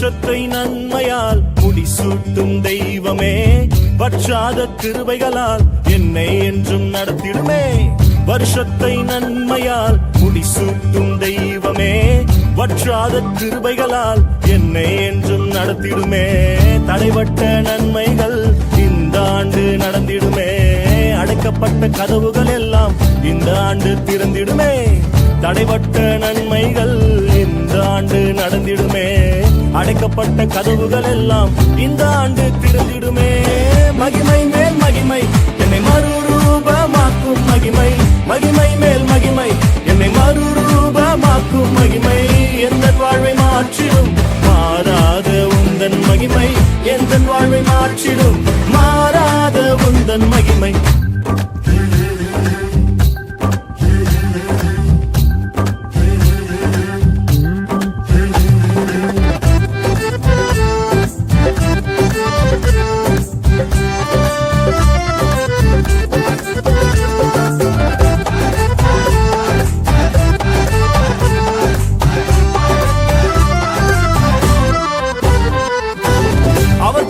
வருஷத்தை நன்மையால் முடிசூட்டும் தெய்வமே, வற்றாத கிருபைகளால் என்னை என்றும் நடத்திடுமே. வருஷத்தை நன்மையால் முடிசூட்டும் தெய்வமே, வற்றாத கிருபைகளால் என்னை என்றும் நடத்திடுமே. தடைபட்ட நன்மைகள் இந்த ஆண்டு நடந்திடுமே, அடைக்கப்பட்ட கதவுகள் எல்லாம் இந்த ஆண்டு திறந்திடுமே. தடைபட்ட நன்மைகள் இந்த ஆண்டு நடந்திடுமே, அடைக்கப்பட்ட கதவுகள் எல்லாம் இந்த ஆண்டு திறந்திடுமே. மகிமை மேல் மகிமை என்னை மறுரூபமாக்கும் மகிமை, மகிமை மேல் மகிமை என்னை மறுரூபமாக்கும் மகிமை. எந்த வாழ்வை மாற்றிடும் மாறாத உந்தன் மகிமை, எந்த வாழ்வை மாற்றிடும் மாறாத உந்தன் மகிமை.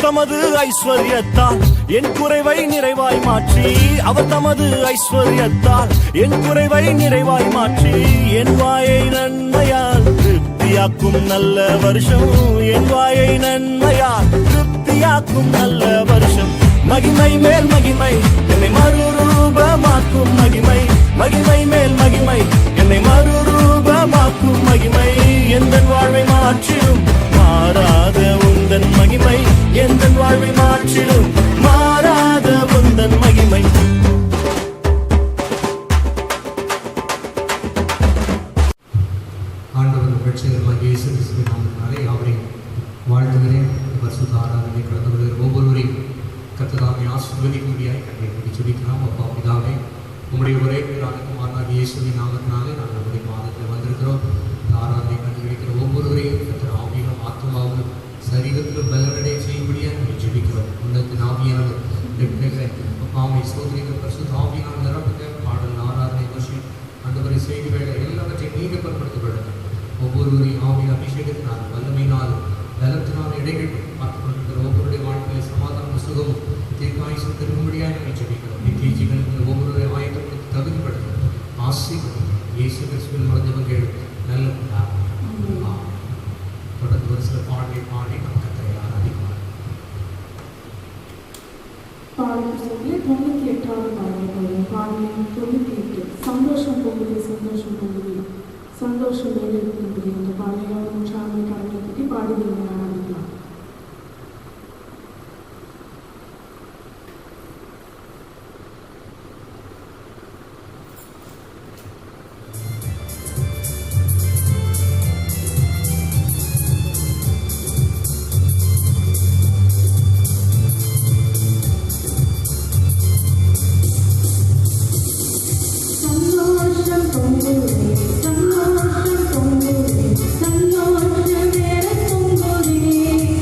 தமது ஐஸ்வர்யத்தால் என் குறைவை நிறைவாய் மாற்றி, அவர் தமது ஐஸ்வர்யத்தால் என் குறைவை நிறைவாய் மாற்றி, என் வாயை நன்மையால் திருப்தியாக்கும் நல்ல வருஷம், என் வாயை நன்மையால் திருப்தியாக்கும் நல்ல வருஷம். மகிமை மேல் மகிமை என்னை மறுரூபமாக்கும் மகிமை, மகிமை மேல் மகிமை என்னை மறுரூபமாக்கும் மகிமை. எந்த வாழ்வை மாற்றிடும் மாறாத உந்தன் மகிமை, எந்த வாழ்வை மாற்றிடும் மாறாத உந்தன் மகிமை. ஆண்டவர் ரட்சகராகிய இயேசு கிறிஸ்துவின் நாமத்தினாலே அவரை வாழ்த்துகிறேன். பரிசுத்த ஆராதனை கடந்து வருகிற ஒவ்வொருவரையும் கர்த்தராமே ஆசீர்வதிக்கும்படியாய் கண்ணை மூடி ஜெபிக்கலாம். அப்பா பிதாவே, உம்முடைய ஒரே பேரான குமாரனாகிய இயேசுவின் நாமத்தினாலே நாங்கள் நம்முடைய பாதத்தில் வந்திருக்கிறோம். ஆராதனை கண்டு கிடைக்கிற ஒவ்வொருவரையும் கர்த்தர் ஆவியிலும் ஆத்மாவிலும் சரீரத்திலும் பலனடைய செய்யும்படியாக நாங்கள் ஜெபிக்கிறோம். உன்னத்தின் ஆவியானவர் அப்பாவை சோதனைகள் பரிசுத்த ஆவியினால் நிரப்புங்க. பாடல் ஆராதனை வசி அந்தவரை செய்திகளை எல்லாவற்றையும் நீங்க பலப்படுத்தப்படுங்க. ஒவ்வொருவரையும் ஆவியில் அபிஷேகத்தினால் வல்லமையினாலும் பலத்தினால் இடைகள் பார்த்துக் கொண்டிருக்கிற ஒவ்வொருடைய வாழ்க்கையை சமாதான சுகமும் தீர்க்காயுசும் திரும்படியாக நாங்கள் ஜெபிக்கிறோம். நித்திய ஜீவனுக்கு ஒவ்வொருவரை ஆயத்தப்படுத்தி தகுதிப்படுத்த ஆசீர்வதிங்க. இயேசு கிறிஸ்துவின் மூலமாக கேளு நல்ல தொடர்ந்து ஒரு சில பாடலை பாடி நம் கர்த்தரை ஆராதிக்கலாம். பாடல் சொல்லி 98வது பாடல் பாடல் 98 சந்தோஷம் பொங்குது சந்தோஷம் பொங்குது சந்தோஷம் வேலைக்கு அந்த பாடலையோட உற்சாகத்தை கடலை பற்றி பாடி ஆரம்பிக்கலாம். சந்தோஷம் பொங்குதே, சந்தோஷம் வேற பொங்குதே.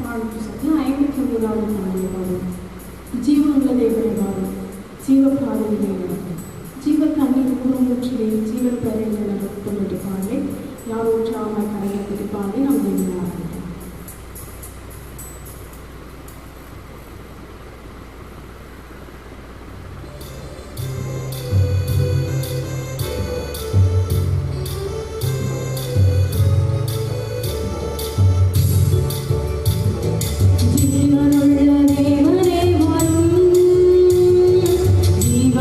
பாடல் புத்தகத்தில் 59வது பாடலை பாடும். ஜீவனுள்ள தேவனை பாடும். ஜீவ பாதையிலே நடக்கும். ஜீவ தண்ணீர் குறுமூற்றிலே ஜீவ பெறையிலே நடக்கும் என்ற பாடலை யாரோற்றாமல் கரையை பாடி நாம் தேவனாக ஜீவனுள்ள தேவனை வரும் ஜீவ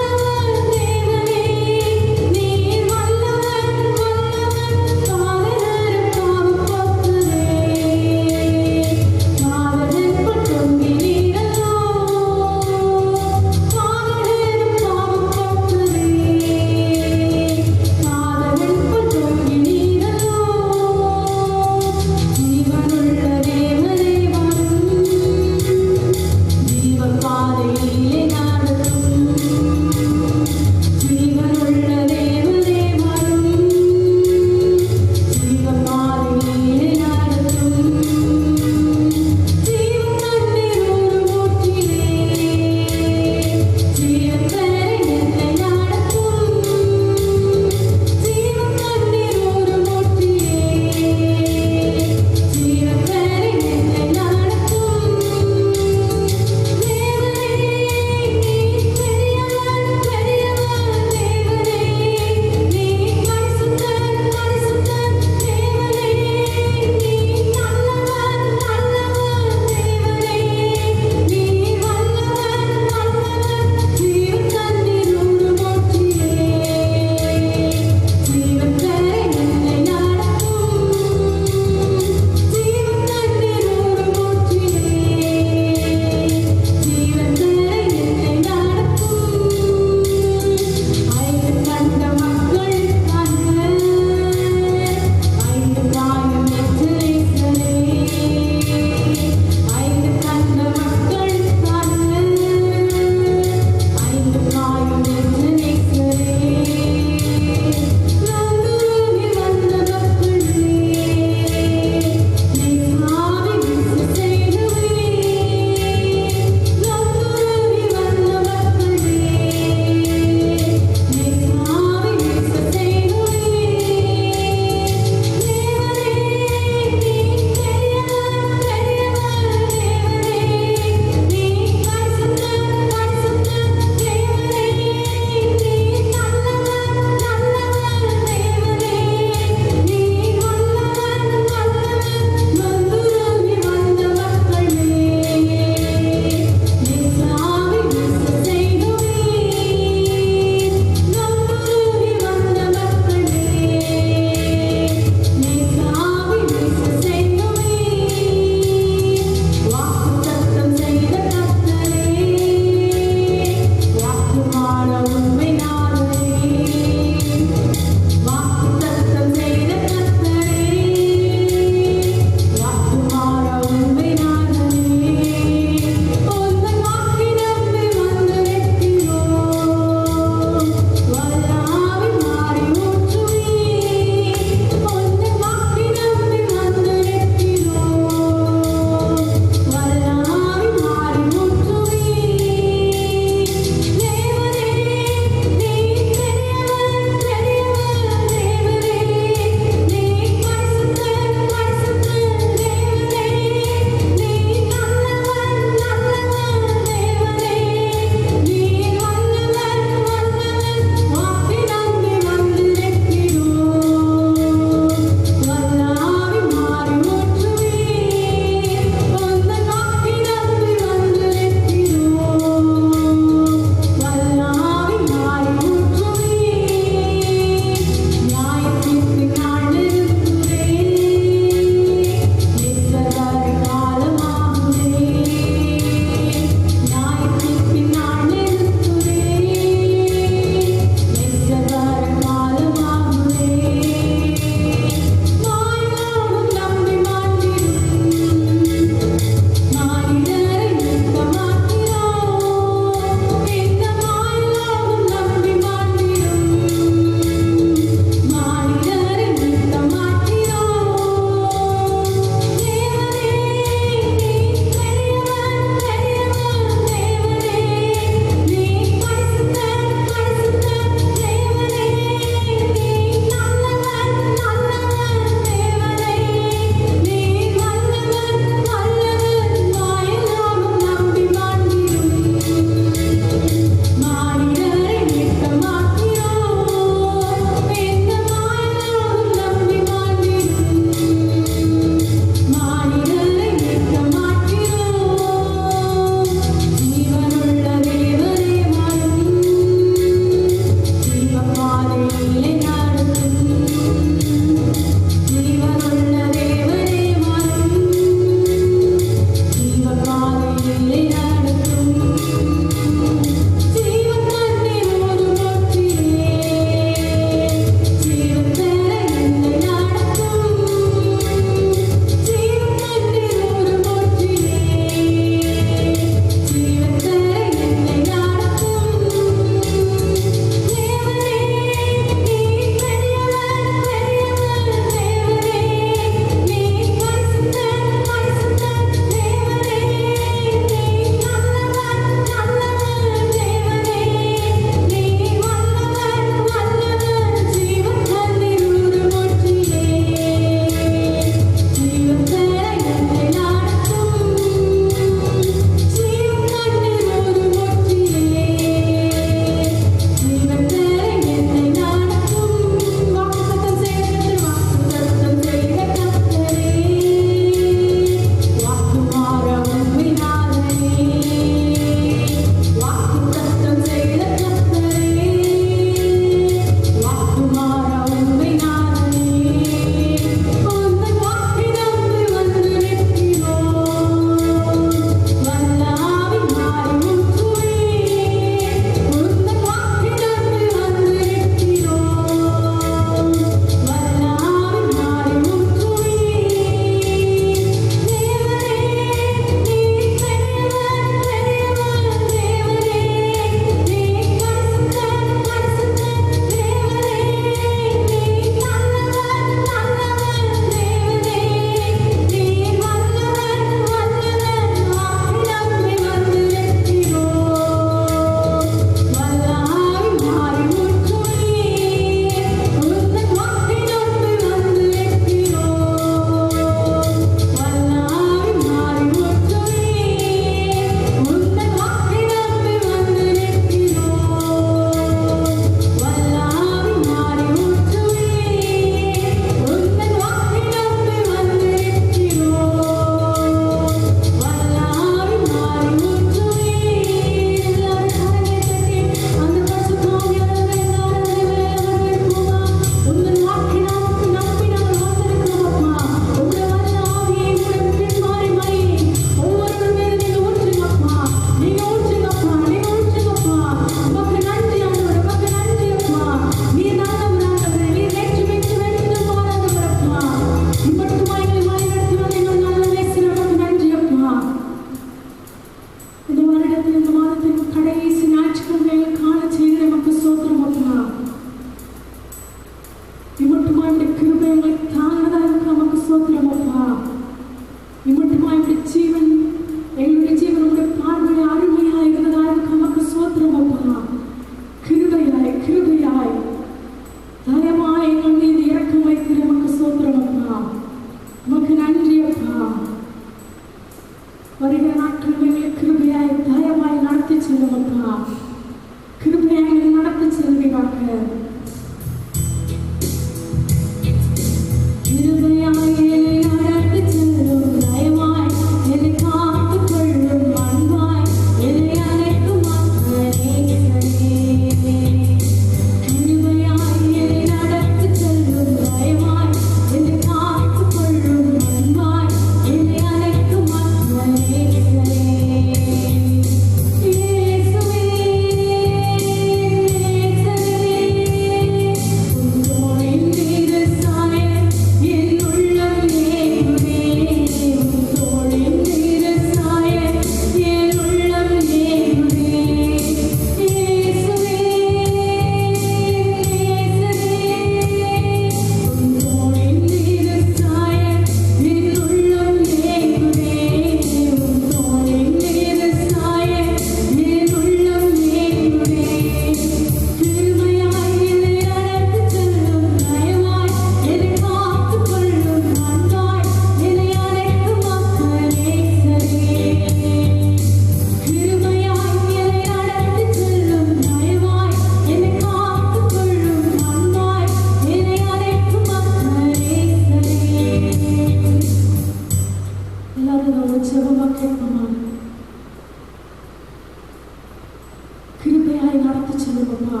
வழியாய் நடத்தி செல்லுங்கப்பா.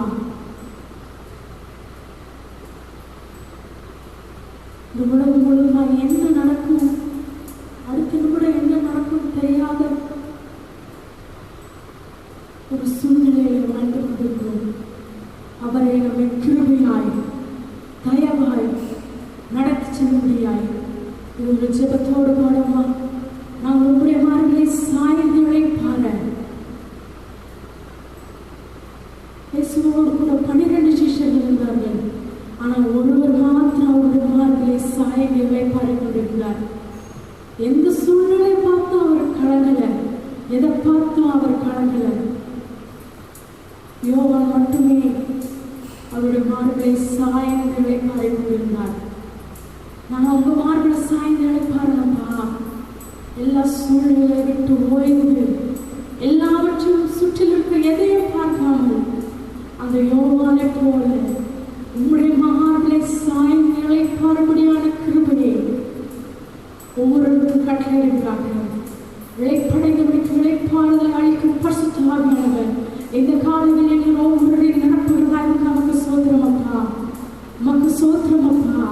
இந்த உலகம் முழுவதும் என்ன நடக்கும், அடுத்த நிமிடம் என்ன நடக்கும் தெரியாத ஒரு சூழ்நிலையில் வாழ்ந்து கொண்டிருக்கிறோம். அவரை நம்மை கிருபையாய் தயவாய் நடத்தி செல்லும்படியாய் இது ஒரு ஜெபத்தோடு பாடமா. நான் உங்களுடைய மார்களை சாய்ந்தவளை பாட இயேசுவோடு கூட 12 சிஷ்யர்கள் இருந்தார்கள். ஆனால் ஒருவர் மாத்திரம் அவருடைய மார்களை சாய்ந்தவளை பாடிக்கொண்டிருந்தார். எந்த சூழ்நிலை பார்த்தும் அவர் கலங்கல, எதை பார்த்தும் அவர் கலங்கல. யோவான் மட்டுமே அவருடைய மார்களை சாய்ந்தவளை பாடிக்கொண்டிருந்தார். நான் உங்க மார்களை சாய்ந்தவளை பாருங்கப்பா. எல்லா சூழ்நிலையை விட்டு ஓய்ந்து எல்லாவற்றையும் சுற்றில் இருக்க எதையும் பார்க்காமல் அந்த யோவானை போல உங்களுடைய மார்களை சாய்ந்தவளை பாடும்படியான கிருபையை ஒவ்வொருவருக்கும் கட்டளையிடுகிறார்கள். இழைப்படைந்தவர்களுக்கு இழைப்பாறுதல் அளிக்கும் பரிசுத்த ஆவியானவர் இந்த காலங்களில் ஒவ்வொருவரையும் நடப்புகிறார்கள். நமக்கு சோத்திரமப்பா, மக்கு சோத்திரமப்பா,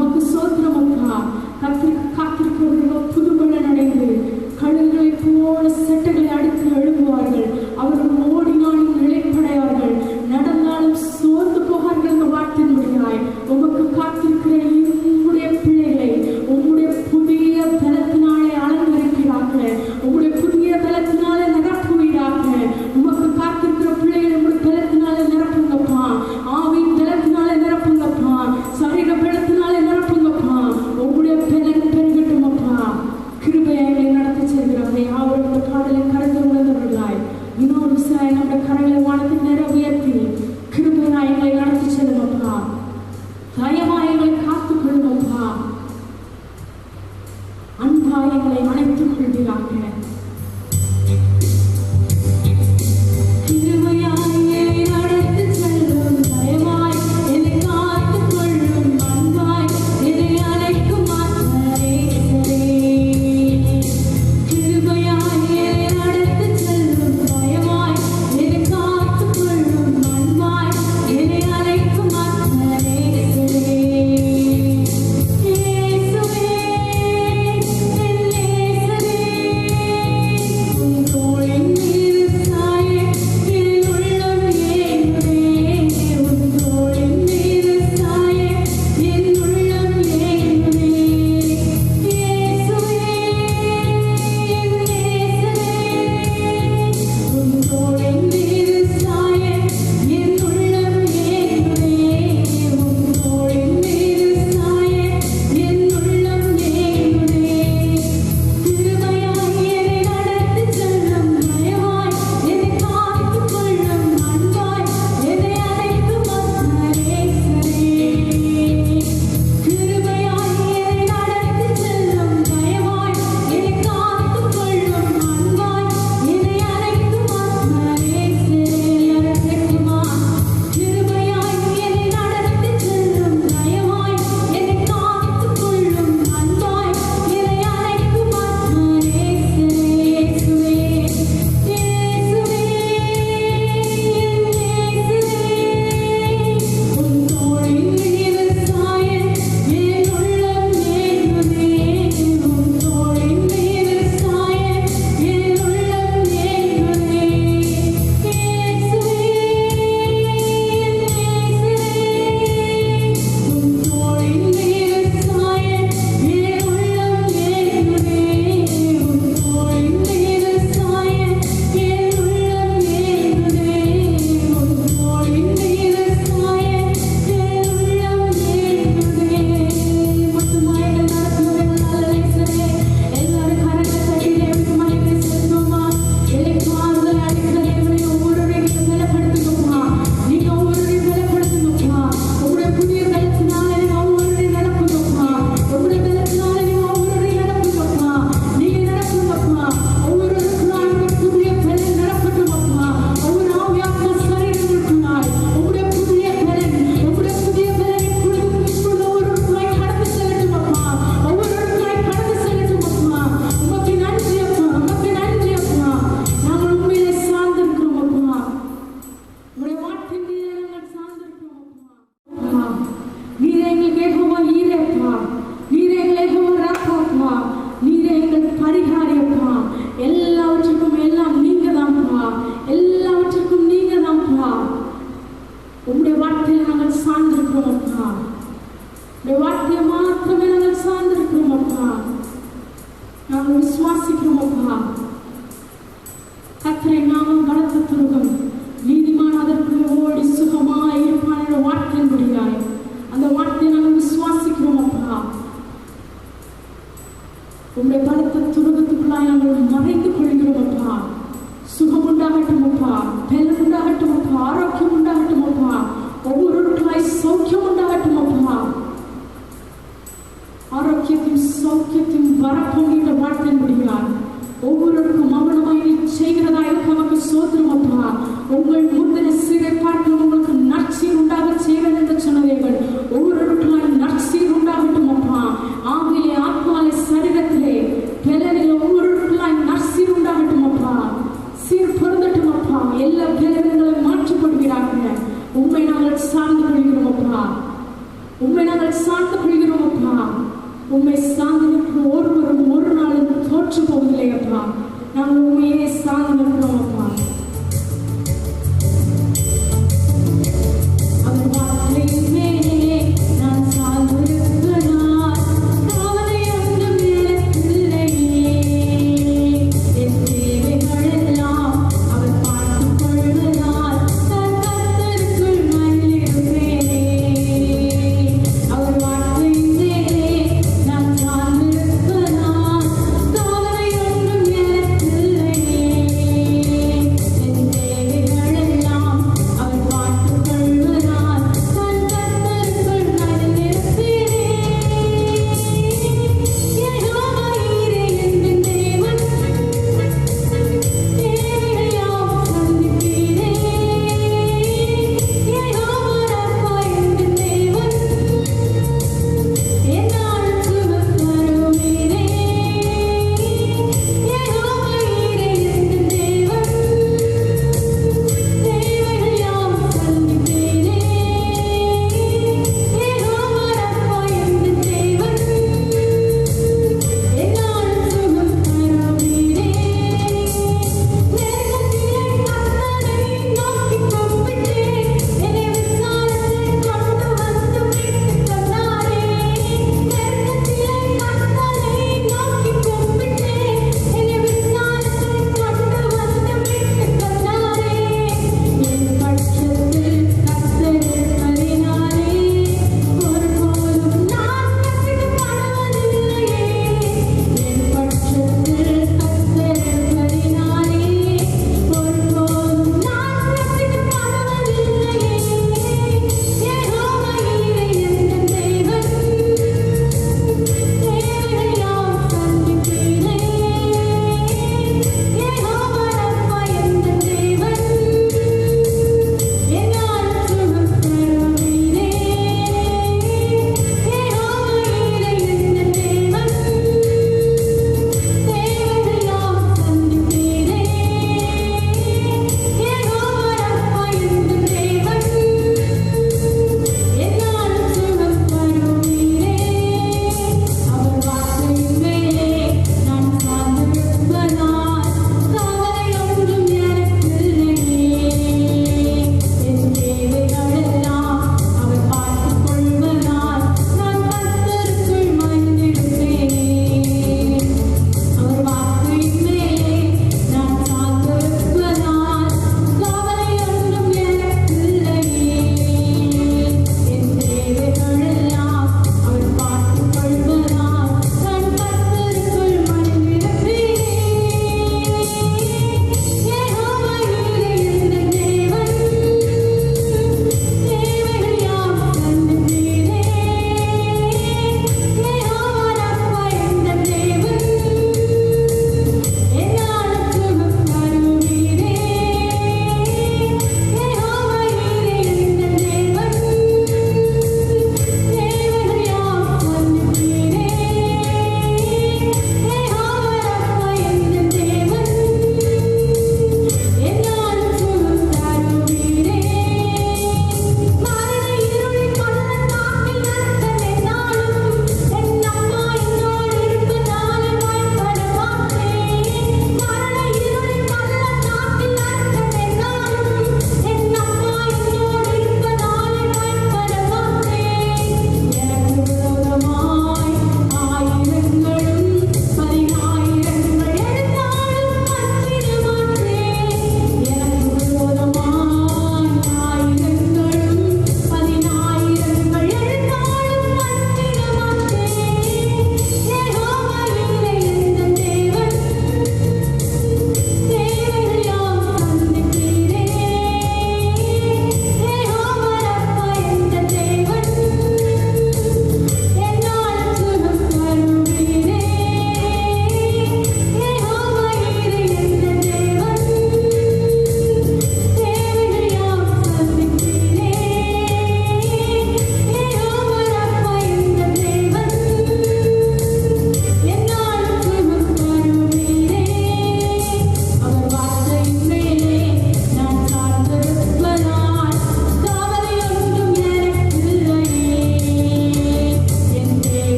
மக்கு சோத்திரமப்பா. காத்திருக்கிறவர்களோ புதுபலன் அடைந்து கழுகுகளை போல செட்டைகளை அடித்து எழுப்புவார்கள். அவர்கள் ஓடினாலும் இழைப்படையார்கள், நடந்தாலும் சோர்ந்து போகார்கள். இந்த வார்த்தையின்படியாய் உமக்கு காத்திருக்கிற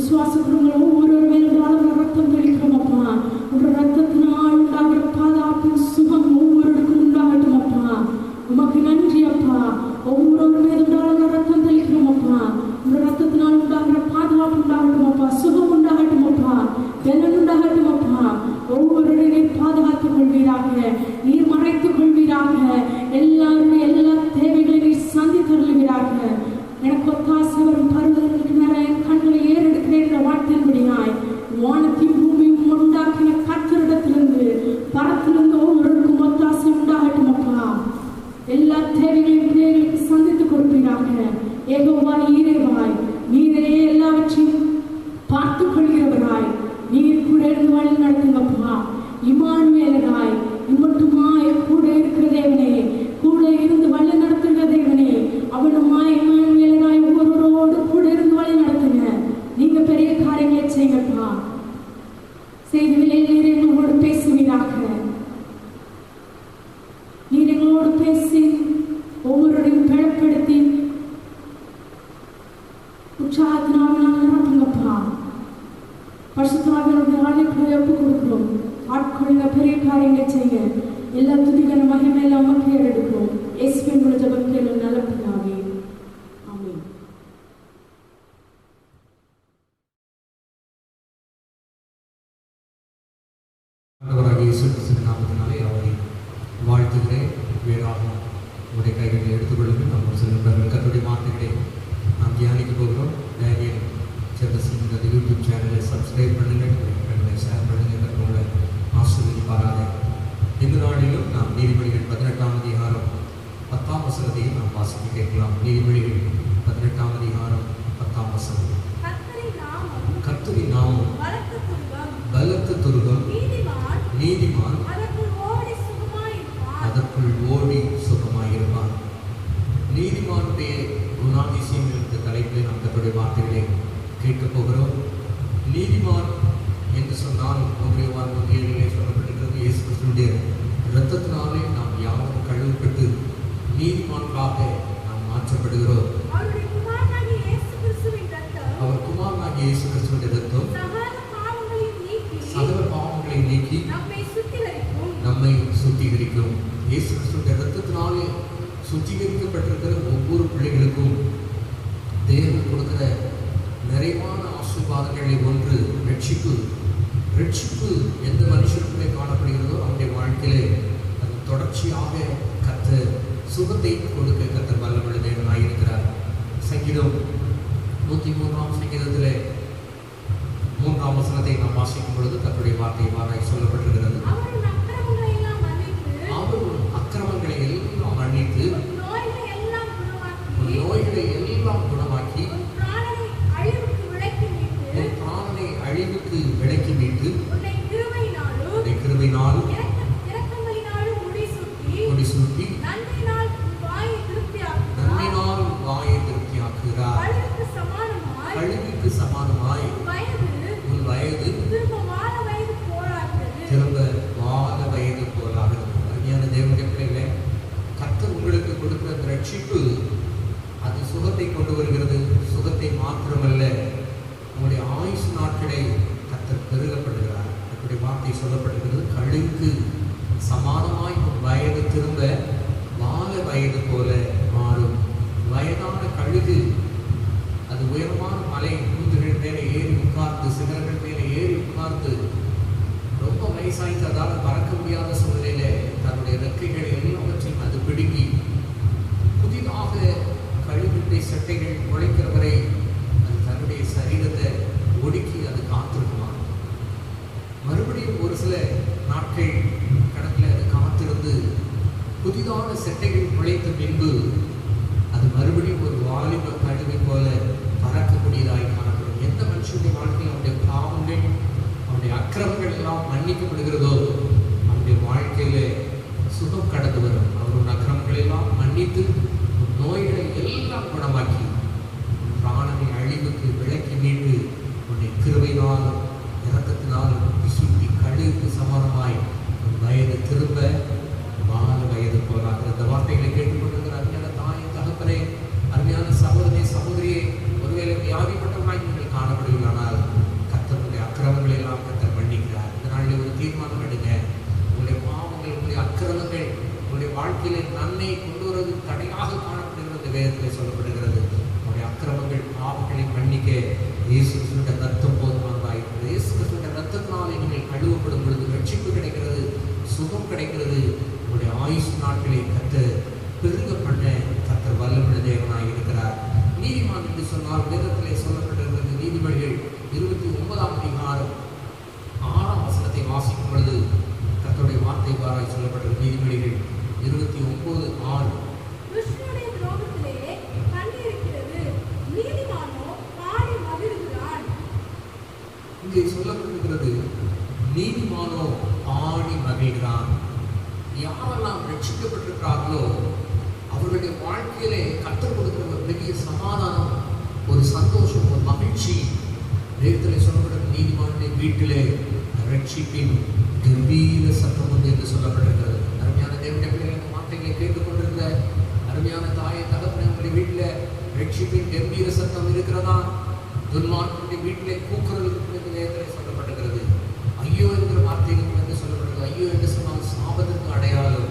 விசுவாசப்படுறவங்க ஒவ்வொரு மேலும் ரத்தம் தெளிக்கிறோம் அப்பா. உங்கள் ரத்தத்தினால் உண்டாகிற பாதுகாப்பு சுகம் ஒவ்வொருக்கும் உண்டாகட்டும் அப்பா. உமக்கு நன்றி அப்பா. ஒவ்வொரு மேலும் ரத்தம் தெளிக்கிறோம் அப்பா. உங்கள் ரத்தத்தினால் உண்டாகிற பாதுகாப்பு உண்டாகட்டும் அப்பா. சுகம் உண்டாகட்டும் அப்பா. பலன் உண்டாகட்டும் அப்பா. ஒவ்வொருவரை பாதுகாத்துக் கொள்வீராக, நீர் மறைத்துக் கொள்வீராக. எல்லாருடைய எல்லா தேவைகளை நீர் சந்தித்தருளுவீராக. எனக்கு ஒத்தாசை வரும் பருவதற்கு நிறைய கண்களை ஏறெடுக்கிறேன் வாழ்த்தின்படியாய் வானத்தையும் பூமியும் உண்டாக்கின கர்த்தரிடத்திலிருந்து பரத்திலிருந்து ஒவ்வொருக்கும் ஒத்தாசை உண்டாகட்டும் அப்பா. எல்லா தேவைகளையும் பிள்ளைகளுக்கு சந்தித்துக் கொடுப்பீராக. ஏகோவாய் ஈரேவாய் நீரே எல்லாவற்றையும் பார்த்துக் கொள்கிறவராய் நீர் கூட இருந்து வழி நடத்துங்கப்பா. இம்மானுவேலராய் இம்மட்டுமாய் கூட இருக்கிற தேவனே, கூட இருந்து வழி நடத்துகிற தேவனே, அவனுமாய் இம்மானுவேலராய் ஒவ்வொருவரோடு கூட இருந்து வழி நடத்துங்க. நீங்க பெரிய காரியங்களை செய்யுங்கப்பா. செய்திகளில் நீர் எங்களோடு பேசுவீராக. நீர் எங்களோடு பேசி ஒவ்வொருடையும் பலப்படுத்தி உற்சாகத்தினால் நாங்கள் நிரப்புங்கப்பா. பரிசுத்தாவினுடைய ஆணைக்குள்ளே ஒப்புக் கொடுக்கிறோம். ஆட்கொள்ளுங்க, பெரிய காரியங்களை செய்ய. எல்லா துதிகர மகிமையில உமக்கு ஏறெடுக்கிறோம். இயேசுவின் மூலம் ஜெபம் கேளும் நல்ல பிதாவே. ஆமென். ஆண்டவராகிய இயேசு கிறிஸ்துவின் நாமத்தினாலே அவரை வாழ்த்துகிறேன். வேறாகும் உங்களுடைய கைகளை எடுத்துக்கொள்ளுங்கள். நம்ம சில நண்பர்கள் கர்த்தருடைய வார்த்தைகளை நாம் தியானிக்க போகிறோம். டேனியல் ஜெபசிங் இந்த யூடியூப் சேனலை சப்ஸ்கிரைப் பண்ணுங்கள், ஃப்ரெண்ட்களை ஷேர் பண்ணுங்கள். கர்த்தரோட ஆசீர்வதிப்பாராக. இந்த நாளிலும் நாம் நீதிமொழிகள் 18ஆம் அதிகாரம் 10ஆம் வசனத்தையும் நாம் வாசிக்க கேட்கலாம். நீதிமொழிகள் 18ஆம் அதிகாரம் 10ஆம் வசனம். கர்த்தரின் நாமம் பலத்த துருகம், நீதிமான் அதற்குள் ஓடி சுகமாயிருப்பான். நீதிமானுடைய குணாதிசயம் என்ற தலைப்பில் நாம் கர்த்தருடைய வார்த்தைகளை கேட்கப் போகிறோம். நீதிமான் என்று சொன்னால் யோவான் 1:7 சொல்லப்பட்டிருக்கிறது, இயேசு கிறிஸ்துவினுடைய இரத்தத்தினாலே நாம் யாரும் கழுவப்பட்டு நீதிமான்களாக நாம் மாற்றப்படுகிறோம். அவர் குமாரனாகிய இயேசு கிறிஸ்துவின் இரத்தம் சகல பாவங்களை நீக்கி நம்மை சுத்திகரிக்கும். இயேசு கிறிஸ்துவின் இரத்தத்தினாலே சுத்திகரிக்கப்பட்டிருக்கிற ஒவ்வொரு பிள்ளைகளுக்கும் தேவன் கொடுக்கிற நிறைவான ஆசீர்வாதங்களில் ஒன்று ரட்சிப்பு. ரட்சிப்பு எந்த மனுஷனுக்குள்ளே காணப்படுகிறதோ அவனுடைய வாழ்க்கையிலே அது தொடர்ச்சியாக கர்த்தர் சுகத்தை கொடுக்க கர்த்தர் வல்லமையுள்ள தேவனாக இருக்கிறார். சங்கீதம் 103ஆம் சங்கீதத்திலே 3ஆம் வசனத்தை நாம் வாசிக்கும் பொழுது கர்த்தருடைய வார்த்தை இவ்வாறாய் சொல்லப்பட்டிருக்கிறது. அவர் அக்கிரமங்களை எல்லாம் மன்னித்து நோய்களை எல்லாம் குணமாக்கி உன் பிராணனை அழிவுக்கு விலக்கி மீட்டு உன்னை கிருபையினாலும் முடிசூட்டி நன்மையினால் வாயை திருப்தியாக்குகிறார். கழுகுக்கு சமானமாய் உன் வயது திரும்ப வாழ வயது போலாகிறது. அருமையான தேவனுடைய பிள்ளைகளே, கர்த்தர் உங்களுக்கு கொடுக்கிற ரட்சிப்பு அது சுகத்தை கொண்டு வருகிறது. சுகத்தை மாத்திரமல்ல, உங்களுடைய ஆயுசு நாட்களை கர்த்தர் பெருகப்படுகிறார். அப்படி வார்த்தை சொல்லப்பட்டிருக்கிறது, கழுகுக்கு சமானமாய் உன் வயது திரும்ப வாழ வயது போல மாறும். வயதான கழுகு அது உயரமான மலை குன்றுகள் மேலே ஏறி உட்கார்ந்து, சிகரங்கள் மேலே ஏறி உட்கார்ந்து ரொம்ப வயசாய்த்து அதால் பறக்க முடியாத சூழ்நிலையில தன்னுடைய ரெக்கைகள் எல்லாவற்றையும் அது பிடுங்கி புதிதாக கழுகுடைய சட்டைகள் முளைக்கிற வரை அது தன்னுடைய சரீரத்தை ஒடுக்கி அது காத்திருக்குமா. மறுபடியும் ஒரு சில நாட்கள் கணக்கில் அது காத்திருந்து புதிதான சட்டைகள் முளைத்த பின்பு அது மறுபடியும் ஒரு வாலிப கழுகை போல பறக்கக்கூடியதாய் காணப்படும். எந்த மனுஷனுடைய வாழ்க்கையில் அவனுடைய பாவங்கள் அவனுடைய அக்கிரமங்கள் எல்லாம் மன்னிக்கப்படுகிறதோ அவனுடைய வாழ்க்கையில சுகம் கடந்து வரும். அவருடைய அக்கிரமங்கள் எல்லாம் மன்னித்து நோய்களை எல்லாம் குணமாக்கி பிராணனை அழிவுக்கு விலக்கி மீட்டு உன்னை கிருபையினால் இரக்கத்தினால் சுற்றி கழுகுக்கு சமானமாய் வயது திரும்ப வாழ வயது போலாக. இந்த வார்த்தைகளை கேட்டுக்கொண்டிருக்கிற அருமையான தாய் தகப்பனே, அருமையான சகோதரி சகோதரியே, ஒருவேளை வியாதிப்பட்டவராய் நீங்கள் காணப்படுவீர்களானால் இயேசு கிறிஸ்துவின் ரத்தம் போதுமானதாக இருக்கிறது. இயேசு கிறிஸ்துவின் ரத்தத்தினாலே நீங்கள் கழுவப்படும் பொழுது ரட்சிப்பு கிடைக்கிறது, சுகம் கிடைக்கிறது. உங்களுடைய ஆயுசு நாட்களை கர்த்தர் பெருக பண்ண கர்த்தர் வல்லமுள்ள தேவனாய் இருக்கிறார். நீதிமான் என்று சொன்னால் வேதத்திலே சொல்லப்பட்டிருக்கிறது. நீதிமொழிகள் 29ஆம் அதிகாரம் 6ஆம் வசனத்தை வாசிக்கும் பொழுது கர்த்தருடைய வார்த்தை வாராய் சொல்லப்பட்டிருக்கிறது. நீதிமொழிகள் 29:6. துஷ்டனுடைய துரோகத்திலே கண்ணீர் இருக்கிறது, நீதிமானோ பாடி மகிழ்கிறான். இங்கே சொல்லப்பட்டிருக்கிறது, நீதிமானோ பாடி மகிழ்கிறான். யாரெல்லாம் ரட்சிக்கப்பட்டிருக்கிறார்களோ அவர்களுடைய வாழ்க்கையிலே கர்த்தர் கொடுக்கிற ஒரு பெரிய சமாதானம், ஒரு சந்தோஷம், ஒரு மகிழ்ச்சி. வேதத்திலே சொல்லப்பட்டிருக்கிற நீதிமானுடைய வீட்டிலே ரட்சிப்பின் கம்பீர சத்தம் உண்டு என்று சொல்லப்பட்டிருக்கிறது. அருமையான தேவனுடைய பிள்ளைகள், இந்த வார்த்தைகளை கேட்டுக்கொண்டிருந்த அருமையான தாயை தகப்பனே, உங்களுடைய வீட்டில் ரட்சிப்பின் கம்பீர சத்தம் இருக்கிறதா? துன்மார்க்கனுடைய வீட்டிலே கூக்குரல் இருக்கும் என்று வேதத்திலே சொல்லப்பட்டிருக்கிறது. ஐயோ என்கிற வார்த்தைகள் என்று சொல்லப்பட்டிருக்கிறது. ஐயோ என்று சொன்னால் சாபத்திற்கு அடையாளம்.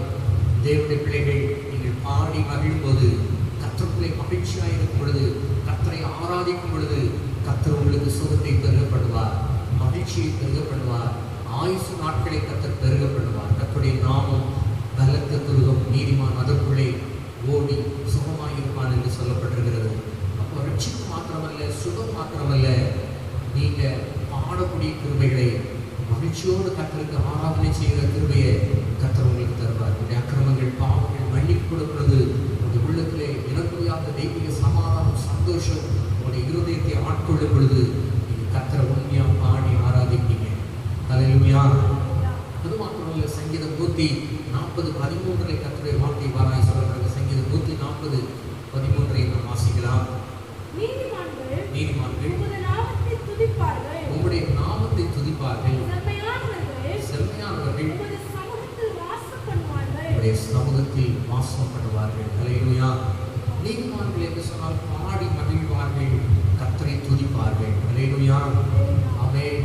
தேவனுடைய பிள்ளைகள், நீங்கள் பாடி மகிழும் போது, கர்த்தருக்குள்ளே மகிழ்ச்சியாக இருக்கும் பொழுது, கர்த்தரை ஆராதிக்கும் பொழுது கர்த்தர் உங்களுக்கு சுகத்தை பெருகப்படுவார், மகிழ்ச்சியை பெருகப்படுவார், ஆயுசு நாட்களை கர்த்தர் பெருகப்படுவார். கர்த்தருடைய நாமம் பலத்த துருகம், நீதிமான் அதற்குள்ளே ஓடி சுகமாயிருப்பான் என்று சொல்லப்பட்டிருக்கிறது. அப்போ ரட்சிப்பு மாத்திரமல்ல, சுகம் மாத்திரமல்ல, நீங்கள் பாடக்கூடிய கிருபைகளை, மகிழ்ச்சியோடு கர்த்தருக்கு ஆராதனை செய்கிற கிருபையை கர்த்தர் உங்களுக்கு தருவார். உங்களுடைய அக்கிரமங்கள், பாவங்கள் மன்னிப்பு கொடுக்கிறது. உங்களுடைய உள்ளத்திலே இனக்குறையாத தெய்வீக சமாதானம், சந்தோஷம் உங்களுடைய இருதயத்தை ஆட்கொள்ளும் பொழுது நீங்கள் கர்த்தரை உண்மையாக பாடி ஆராதிப்பீங்க. அல்லேலூயா. அது மாத்திரமல்ல, சங்கீதம் 140:13 கர்த்தருடைய வார்த்தை வாராய் சொல்லப்படுகிறது. சங்கீதம் 140:13 நாம் வாசிக்கலாம். நீதிமான்கள் உம்முடைய நாமத்தை துதிப்பார்கள், உம்முடைய நாமத்தை துதிப்பார்கள், செம்மையானவர்கள் உம்முடைய சமூகத்தில் வாசம் பண்ணுவார்கள். உம்முடைய சமூகத்தில் வாசம் பண்ணுவார்கள். அல்லேலூயா. நீதிமான்கள் என்று சொன்னால் பாடி மகிழ்வார்கள், கர்த்தரை துதிப்பார்கள். அல்லேலூயா. ஆமென்.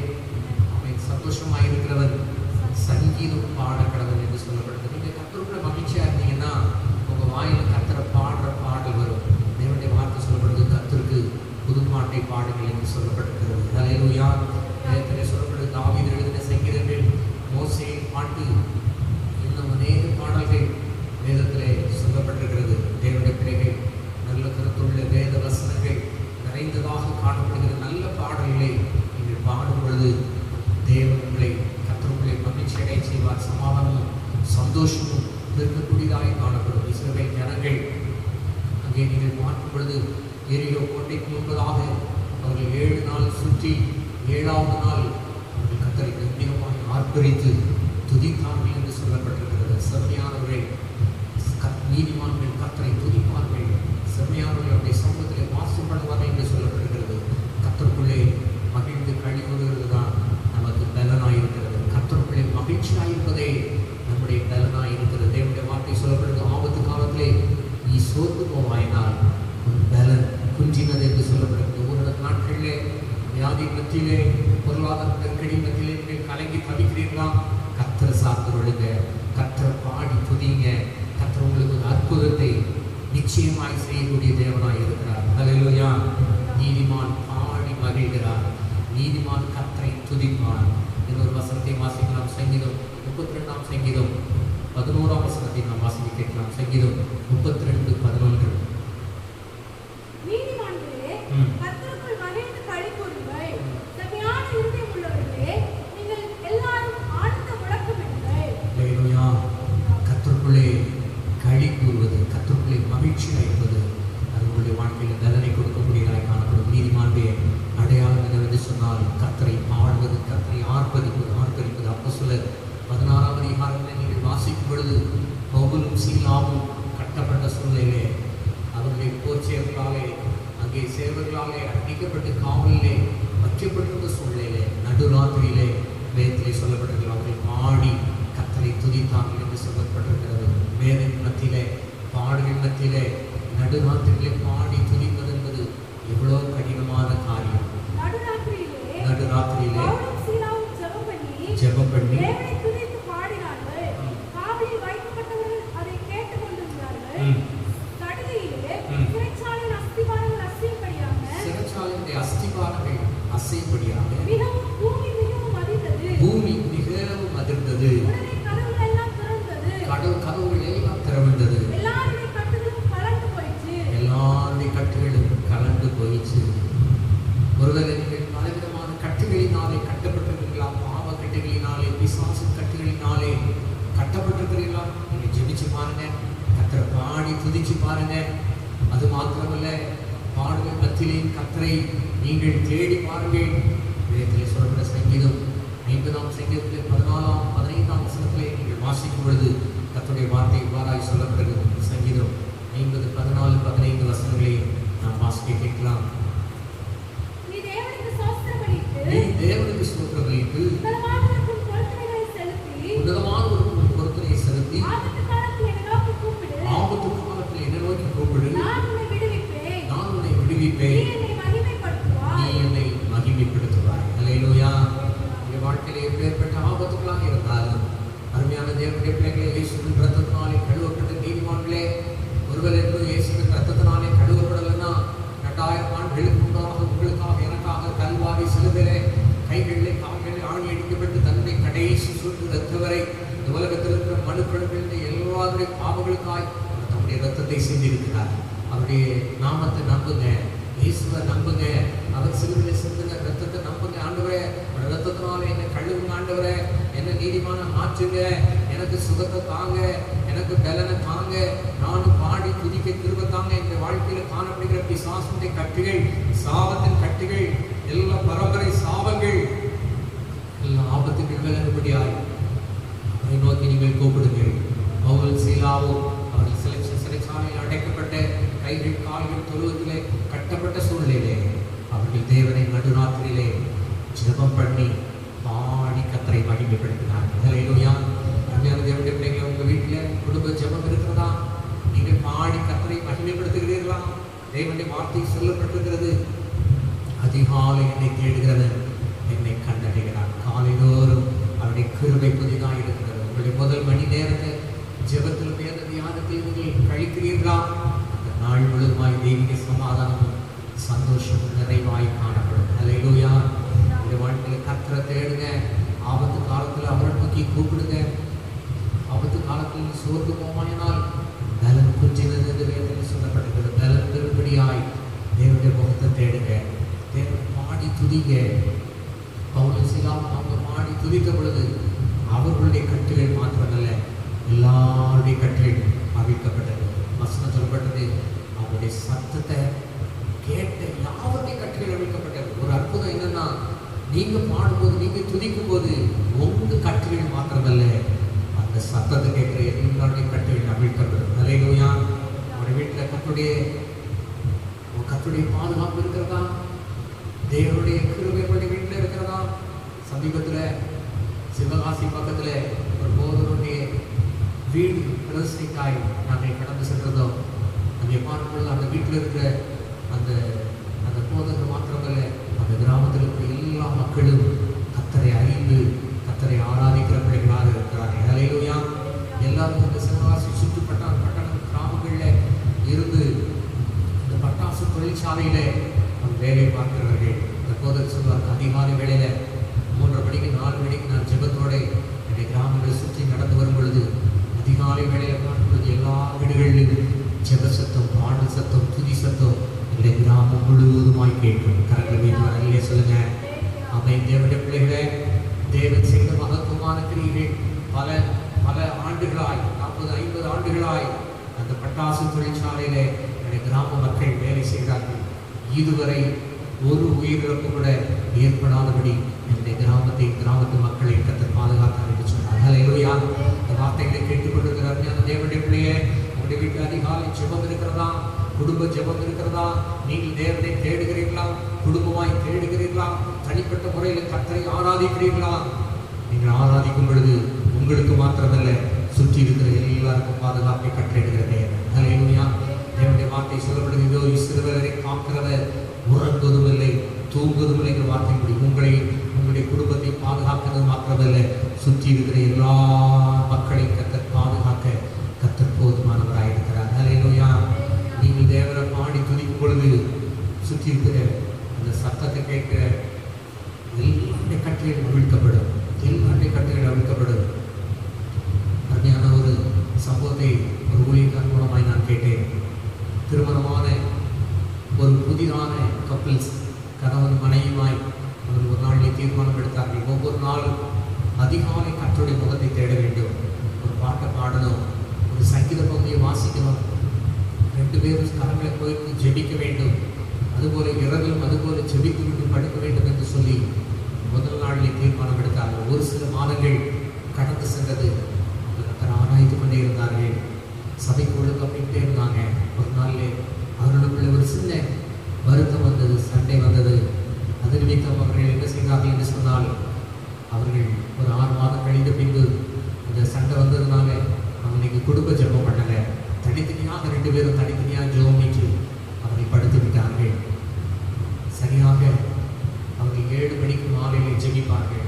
ஆமென். சந்தோஷமாக இருக்கிறவன் சங்கீதம் பாட கடவுள் என்று சொல்லப்படுது. நீங்கள் கர்த்தருக்குள்ள மகிழ்ச்சியாக இருந்தீங்கன்னா உங்கள் வாயில் கர்த்தரை பாடுற பாடல் வரும். தேவனுடைய வார்த்தை சொல்லப்படுது, கர்த்தருக்கு புதுப்பாட்டை பாடுங்கள் என்று சொல்லப்பட்டிருக்கிறது. அல்லேலூயா. வேதத்திலே சொல்லப்படுது, தாவீது எழுதின சங்கீதங்கள், மோசேயின் பாட்டு, இன்னும் அநேக பாடல்கள் வேதத்திலே சொல்லப்பட்டிருக்கிறது. தேவனுடைய பிள்ளைகள், நல்ல கருத்துள்ள வேத வசனங்கள் நிறைந்ததாக காணப்படுகிற நல்ல பாடல்களை நீங்கள் பாடும் பொழுது தேவன் உங்களை கர்த்தருக்குள்ளே மகிழ்ச்சி அடைய செய்வார். சமாதானமும் சந்தோஷமும் இருக்கக்கூடியதாக காணப்படும். இஸ்ரவேல் ஜனங்கள் அங்கே நீங்கள் பார்க்கும் பொழுது எரிகோ கோட்டைக்கு முன்பதாக அவர்கள் 7 நாள் சுற்றி 7ஆவது நாள் அவர்கள் கர்த்தரை கம்பீரமாக ஆர்ப்பரித்து துதித்தார்கள் என்று சொல்லப்பட்டிருக்கிறது. செம்மையானவர்கள், நீதிமான்கள் கர்த்தரை துதிப்பார்கள், செம்மையானவர்கள் அவருடைய சமூகத்திலே வாசம் பண்ணுவார்கள் என்று சொல்லப்பட்டிருக்கிறது. கர்த்தருக்குள்ளே மகிழ்ந்து கழிவுறுகிறது தான் நமக்கு பலனாயிருக்கிறது. கர்த்தருக்குள்ளே மகிழ்ச்சியாயிருப்பதே நம்முடைய பலனாயிருக்கிறது. தேவனுடைய வார்த்தை சொல்லப்படுகிறது, ஆபத்து காலத்திலே நீ சோர்ந்து போவாயினால் உன் பலன் குன்றினது என்று சொல்லப்படுகிறது. ஒரு நாட்களிலே வியாதி மத்தியிலே, பொருளாதார நெருக்கடி மத்தியிலே நீங்கள் கலங்கி தவிக்கிறீர்களா? கர்த்தரை சார்ந்து கொள்ளுங்க, கர்த்தரை பாடி துதிங்க. கர்த்தர் உங்களுக்கு ஒரு அற்புதத்தை நிச்சயமாய் செய்யக்கூடிய தேவனாய் இருக்கிறார். அல்லேலூயா. நீதிமான் பாடி மகிழ்கிறார், நீதிமான் கர்த்தரை துதிப்பான். இன்னொரு வசனத்தை வாசிக்கலாம். சங்கீதம் 32ஆம் சங்கீதம் 11ஆம் வசனத்தை நாம் வாசிக்க கேட்கலாம். சங்கீதம் 32:11. நீதிமான்களே, கர்த்தருக்குள் மகிழ்ந்து களிகூருங்கள், செம்மையான இருதயம் உள்ளவர்களே, நீங்கள் எல்லாரும் ஆனந்த முழக்கமிடுங்கள். அல்லேலூயா. கர்த்தருக்குள்ளே களி கூறுவது, கர்த்தருக்குள்ளே மகிழ்ச்சியாக இருப்பது, அது உங்களுடைய வாழ்க்கையில் பலனை கொடுக்கக்கூடியதாக காணப்படும். நீதிமானுடைய அடையாளம் என்னவென்று சொன்னால் கர்த்தரை பாடுவது, கர்த்தரை ஆர்ப்பரிப்பது. அப்போஸ்தலர் 16ஆம் அதிகாரத்தில் நீங்கள் வாசிக்கும் பொழுது பவுலும் சீலாவும் கட்டப்பட்ட சூழ்நிலையிலே, அவருடைய போர்ச்சேர்களாலே, அங்கே சேவர்களாலே அடிக்கப்பட்டு காவலிலே வைக்கப்பட்டிருந்த சூழ்நிலையிலே, நடுராத்திரியிலே வேதத்திலே சொல்லப்பட்டிருக்கிறது, அவர்கள் பாடி கர்த்தரை துதித்தார்கள் என்று சொல்லப்பட்டிருக்கிறது. வேதத்தின் மத்தியிலே, பாடுகள் மத்தியிலே, நடுராத்திரியிலே பாடி துதிப்பது என்பது எவ்வளோ கடினமான காரியம். நடுராத்திரியிலே ஜெபம் பண்ணி தேவனை துதித்து பாடினார்கள். காவலில் வைக்கப்பட்டவர்கள் அதை கேட்டுக் கொண்டிருந்தார்கள். கடுகையிலே சிறைச்சாலையின் அஸ்திவாரங்கள் அசையும்படியாக சிறைச்சாலையினுடைய அஸ்திவாரங்கள் அசைப்படியாக மிகவும் பூமி மிகவும் அதிர்ந்தது. பூமி மிகவும் அதிர்ந்தது. உடனே கதவுகள் எல்லாம் திறந்தது. கதவுகள் எல்லாம் திறந்தது. எல்லாருடைய கட்டுகளும் கலந்து போயிற்று. எல்லாருடைய கட்டுகளும் கலந்து போயிற்று. ஒருவேளை நீங்கள் பலவிதமான கட்டுகளினாலே கட்டப்பட்டிருக்கிறீர்களா? பாவ கட்டுகளினாலே, பிசாசு கட்டுகளினாலே கட்டப்பட்டிருக்கிறீர்களா? நீங்க ஜெபிச்சு பாருங்க, கர்த்தரை பாடி துதிச்சு பாருங்க. அது மாத்திரமல்ல, பாடுகள் மத்தியிலேயும் கர்த்தரை நீங்கள் தேடி பாருங்கள். வேதத்திலே சொல்லப்பட்ட சங்கீதம் 50ஆம் சங்கீதத்திலே 14ஆம் 15ஆம் வசனத்திலே நீங்கள் வாசிக்கும் பொழுது கர்த்தருடைய வார்த்தை இவ்வாறாய் சொல்லப்படுகிறது. சங்கீதம் 50, 14, 15 வசனங்களை நாம் வாசிக்க கேட்கலாம். நீ தேவனுக்கு ஸ்தோத்திரமளித்து, நீ தேவனுக்கு ஸ்தோத்திரமளித்து, உன்னதமான உன் பொருத்தனைகளை செலுத்தி, உன்னதமான ஒரு பொருத்தனையை செலுத்தி, ஆபத்து காலத்தில் என்னை நோக்கி கூப்பிடு. ஆபத்து காலத்தில் என்னை நோக்கி கூப்பிடு. நான் உன்னை விடுவிப்பேன். நான் உன்னை விடுவிப்பேன். நீ என்னை மகிமைப்படுத்துவாய். நீ என்னை மகிமைப்படுத்துவாய். அல்லேலூயா. உங்கள் வாழ்க்கையிலே எப்பேற்பட்ட ஆபத்துகளாக இருந்தாலும் அருமையான தேவனுடைய பிள்ளைகளே, இயேசுவின் ரத்தத்தினாலே கழுவப்பட்ட நீதிமான்களே, ஒருவேளை இயேசுவின் ரத்தத்தினாலே கழுவப்படலைன்னா 2000 ஆண்டுகளுக்கு முன்பாக உங்களுக்காக எனக்காக கல்வாரி சிலுவையிலே கைகளிலே கால்களிலே ஆணி அடிக்கப்பட்டு தன்னுடைய கடைசி சொட்டு ரத்தவரை இந்த உலகத்தில் இருக்கிற மனுக்களுக்கு எல்லாருடைய பாவங்களுக்காய் தம்முடைய ரத்தத்தை சிந்திருக்கிறார். அவருடைய நாமத்தை நம்புங்க, இயேசுவை நம்புங்க, அவர் சிலுவையிலே சிந்தின ரத்தத்தை நம்புங்க. ஆண்டவரே, அவருடைய ரத்தத்தினாலே என்னை கழுவுங்க, ஆண்டவரே என்ன நீதிமான மாற்றுங்க, எனக்கு சுகத்தை தாங்க, எனக்கு பலனை தாங்க, நானும் பாடி துதிக்க திரும்ப தாங்க. இந்த வாழ்க்கையில் காணப்படுகிற பிசாசுடைய கட்டுகள், சாபத்தின் கட்டுகள், எல்லா பரம்பரை சாபங்கள், எல்லா ஆபத்துகள் விலகுபடியாய் அவரை நோக்கி நீங்கள் கூப்பிடுங்கள். பவுல் சீலாவும் அவர்கள் சிறைச்சாலையில் அடைக்கப்பட்ட கைகள் கால்கள் தொழுவத்திலே கட்டப்பட்ட சூழ்நிலையிலே அவர்கள் தேவனை நடுராத்திரியிலே ஜெபம் பண்ணி பாடி கர்த்தரை மகிமைப்படுத்தினார்கள். அல்லேலூயா. அருமையான தேவனுடைய பிள்ளைகளே, உங்கள் வீட்டில் குடும்ப ஜெபம் இருக்கிறதா? நீங்கள் பாடி கர்த்தரை மகிமைப்படுத்துகிறீர்களா? தேவனுடைய வார்த்தை சொல்லப்பட்டிருக்கிறது, அதிகாலை என்னை தேடுகிறவன் என்னை கண்டடைகிறான். காலைதோறும் அவருடைய கிருபை புதிதாக இருக்கிறது. உங்களுடைய முதல் மணி நேரத்தை ஜெபத்தில் வேத தியானத்தில் நீங்கள் கழிக்கிறீர்களா? அந்த நாள் முழுவதுமாய் தெய்வீக சமாதானமும் சந்தோஷமும் நிறைவாய் காணப்படும். அல்லேலூயா. உங்களுடைய வாழ்க்கையில் கர்த்தரை தேடுங்க. ஆபத்து காலத்தில் அவரை நோக்கி கூப்பிடுங்க. ஆபத்து காலத்தில் சோர்ந்து போவானால் பலன் குஞ்சினது என்று வேதத்தில் சொல்லப்பட்டிருக்கிறது. பலன் பெரும்படியாய் தேவனுடைய முகத்தை தேடுங்க. தேவன் பாடி துதிங்க. பவுல் சீலாவும் அவங்க பாடி துதித்த பொழுது அவர்களுடைய கட்டுகள் மாத்திரமல்ல, எல்லாருடைய கட்டுகள் அவிழ்க்கப்பட்டது. வசனம் சொல்லப்பட்டது, அவருடைய சத்தத்தை கேட்ட யாருடைய கட்டுகள் அவிழ்க்கப்பட்டது. ஒரு அற்புதம் என்னன்னா, நீங்க பாடும்போது, நீங்க துதிக்கும் போது உங்க கட்டுகள் மாத்திரமல்ல, அந்த சத்தத்தை கேட்கிற எல்லாருடைய கட்டுகள் அவிழ்க்கப்படும். அல்லேலூயா. அவருடைய வீட்டில் கர்த்தருடைய பாதுகாப்பு இருக்கிறதா? தேவனுடைய கிருபை உங்களுடைய வீட்டில் இருக்கிறதா? சமீபத்தில் சிவகாசி பக்கத்தில் ஒரு போதனுடைய வீடு பிரதிஷ்டைக்காய் நாங்கள் கடந்து சென்றதோம். அங்கே பார்க்கும்போது அந்த வீட்டில் இருக்கிற அந்த போதகர் மாத்திரமல்ல, அந்த கிராமத்தில் இருக்கிற எல்லா மக்களும் கர்த்தரை அறிந்து கர்த்தரை ஆராதிக்கிற பிள்ளைகளாக இருக்கிறார்கள். அல்லேலூயா. எல்லாரும் இந்த சிவகாசி சுற்றுப்பட்டால் பட்டணம் கிராமங்களில் இருந்து இந்த பட்டாசு தொழிற்சாலையில் வேலை பார்க்கிறவர்கள் இந்த போதகர் சொல்வார், அதிகாலை வேளையில் 3:30 மணிக்கு 4 மணிக்கு நான் ஜெபத்தோடு என்னுடைய கிராமங்களை சுற்றி நடந்து வரும் பொழுது அதிகாலை வேளையில் பார்க்கும்போது எல்லா வீடுகளிலும் ஜெப சத்தம், பாடல் சத்தம், துதி சத்தம் என்னுடைய கிராமம் முழுவதுமாய் கேட்கும். கரங்களை வீட்டு வரலையே சொல்லுங்க. ஆமென். தேவனுடைய பிள்ளைகளே, தேவன் செய்த மகத்துவமான கிரியைகள் பல பல ஆண்டுகளாய், 40-50 ஆண்டுகளாய் அந்த பட்டாசு தொழிற்சாலையிலே என்னுடைய கிராம மக்கள் வேலை செய்கிறார்கள். இதுவரை ஒரு உயிரிழப்பு கூட ஏற்படாதபடி என்னுடைய கிராமத்து மக்களை கர்த்தர் பாதுகாத்தார் என்று சொன்னார். அல்லேலூயா. இந்த வார்த்தைகளை கேட்டுக்கொண்டிருக்கிற அருமையான தேவனுடைய பிள்ளையே, உங்களுடைய வீட்டில் அதிகாலை ஜெபம் இருக்கிறதா? குடும்ப ஜெபம் இருக்கிறதா? நீங்கள் தேவனை தேடுகிறீர்களா? குடும்பமாய் தேடுகிறீர்களா? தனிப்பட்ட முறையில் கர்த்தரை ஆராதிக்கிறீர்களா? நீங்கள் ஆராதிக்கும் பொழுது உங்களுக்கு மாத்திரமல்ல, சுற்றி இருக்கிற எல்லாருக்கும் பாதுகாப்பை கட்டளையிடுகிற தேவன். அல்லேலூயா. தேவனுடைய வார்த்தை சொல்லப்படுகிறது, இதோ இஸ்ரவேலரை காக்கிறவர் உறங்குவதும் இல்லை தூங்குவதும் இல்லை என்ற வார்த்தைப்படி உங்களுடைய குடும்பத்தை பாதுகாக்கிறது மாத்திரமல்ல, சுற்றி இருக்கிற எல்லா மக்களையும் கர்த்தர் பாதுகாக்க கர்த்தர் போதுமானவராக இருக்கிறார். அல்லேலூயா. நீங்கள் தேவனை பாடி துதிக்கும் பொழுது சுற்றி இருக்கிற சத்தத்தை கேட்க எல்லாருடைய கட்டளைகள் அவிழ்க்கப்படும், எல்லாருடைய கட்டளைகள் அவிழ்க்கப்படும். அருமையான ஒரு சம்பவத்தை ஒரு ஊழியக்காரன் மூலமாய் நான் கேட்டேன். திருமணமான ஒரு புதிதான கப்பிள்ஸ் கணவன் மனைவியுமாய் அவர் ஒரு நாளிலே தீர்மானம் எடுத்தார்கள். ஒவ்வொரு நாளும் அதிகாலை கர்த்தருடைய முகத்தை தேட வேண்டும், ஒரு பாட்டை பாடணும், ஒரு சங்கீத பகுதியை வாசிக்கணும், 2 பேரும் கரங்களை கோர்த்து ஜெபிக்க வேண்டும், அதுபோல இரவிலும் அதுபோல ஜெபித்து விட்டு படுக்க வேண்டும் என்று சொல்லி முதல் நாளிலே தீர்மானம் எடுத்தார்கள். ஒரு சில மாதங்கள் கடந்து சென்றது. ஆராய்ந்து கொண்டே இருந்தார்கள், சபைக்கு ஒழுங்கப்பட்டே இருந்தாங்க. ஒரு நாளிலே அவர்களுக்குள்ள ஒரு சின்ன வருத்தம் வந்தது, சண்டை வந்தது. அது நிமித்தம் அவர்கள் என்ன செய்தார்கள் என்று சொன்னால், அவர்கள் ஒரு 6 மாதம் கழிந்த பின்பு இந்த சண்டை வந்ததுனால அவனுக்கு குடும்ப ஜெபம் பண்ணலை. தனித்தனியாக 2 பேரும் தனித்தனியாக ஜெபமிட்டு அவனை படுத்து விட்டார்கள். சரியாக அவர்கள் 7 மணிக்கு மாலையில் ஜெபிப்பார்கள்.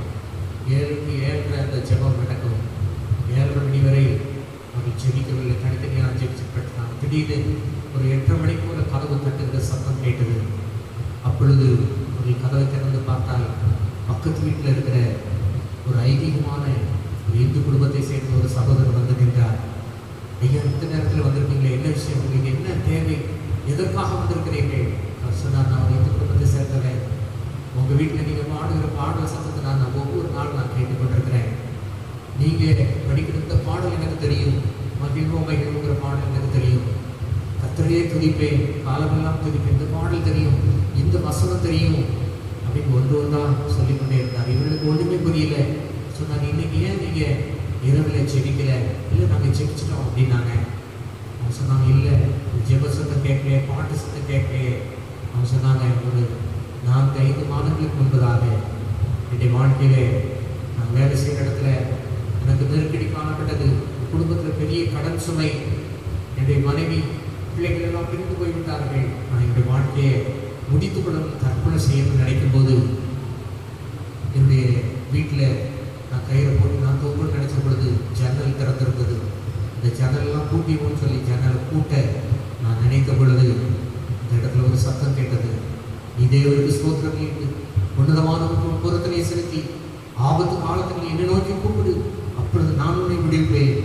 7க்கு 7:30 அந்த ஜெபம் நடக்கும். 7:30 மணி வரை அவர்கள் ஜெபிக்கவில்லை, தனித்தனியாக ஜெபிச்சுப்பட்டாங்க. திடீர்னு ஒரு 8:30 மணிக்கு ஒரு கதவு தட்டுகிற சத்தம் கேட்டது. அப்பொழுது அவர்கள் கதவை திறந்து பார்த்தால் பக்கத்து வீட்டில் இருக்கிற ஒரு ஐதீகமான ஒரு இந்து குடும்பத்தை சேர்ந்த ஒரு சகோதரர் வந்து நின்றார். ஐயா, இந்த நேரத்தில் வந்திருக்கீங்களே, என்ன விஷயம், உங்களுக்கு என்ன தேவை, எதற்காக வந்திருக்கிறீர்கள்? அவர் சொன்னார், நான் இந்து குடும்பத்தை சேர்ந்தவன். உங்கள் வீட்டில் நீங்கள் பாடுகிற பாடல் சத்தத்தை நான் ஒவ்வொரு நாளும் நான் கேட்டுக்கொண்டிருக்கிறேன். நீங்கள் படிக்கிற இந்த பாடல் எனக்கு தெரியும், மகிழ்வோமைகிற பாடல் எனக்கு தெரியும், கர்த்தரையே துதிப்பேன், காலமெல்லாம் துதிப்பேன், இந்த பாடல் தெரியும், இந்த வசனம் தெரியும் அப்படின்னு ஒன்றா சொல்லிக்கொண்டே இருந்தார். இவர்களுக்கு ஒன்றுமே புரியல. சொன்னாங்க, இன்னைக்கு ஏன் நீங்கள் இரவில் ஜெபிக்கல? இல்லை, நாங்கள் ஜெபிச்சிட்டோம் அப்படின்னாங்க. அவங்க சொன்னாங்க, இல்லை, ஜெப சத்தம் கேட்கலையே, பாட்டு சத்தம் கேட்கலையே. அவங்க சொன்னாங்க, ஒரு 4-5 மாதங்களுக்கு முன்பதாக என்னுடைய வாழ்க்கையிலே நான் வேலை செய்கிற இடத்துல எனக்கு நெருக்கடி காணப்பட்டது. குடும்பத்தில் பெரிய கடன் சுமை, என்னுடைய மனைவி பிள்ளைகள் எல்லாம் பிரிந்து போய்விட்டார்கள். நான் என்னுடைய வாழ்க்கையை முடித்துக்கொள்ள தற்கொலை செய்யணும்னு நினைக்கும் போது என்னுடைய வீட்டில் நான் கயிறை போட்டு நான் தொங்கல் நினைச்ச பொழுது ஜன்னல் திறந்திருந்தது. இந்த ஜன்னல்லாம் பூட்டிவோன்னு சொல்லி ஜன்னலை பூட்ட நான் நினைத்த பொழுது இந்த இடத்துல ஒரு சத்தம் கேட்டது. நீ தேவனுக்கு ஸ்தோத்திரம் செய்து உன்னதமான பொருத்தனை செலுத்தி ஆபத்து காலத்தில் என்னை நோக்கி கூப்பிடு, அப்பொழுது நான் உன்னை விடுவிப்பேன்,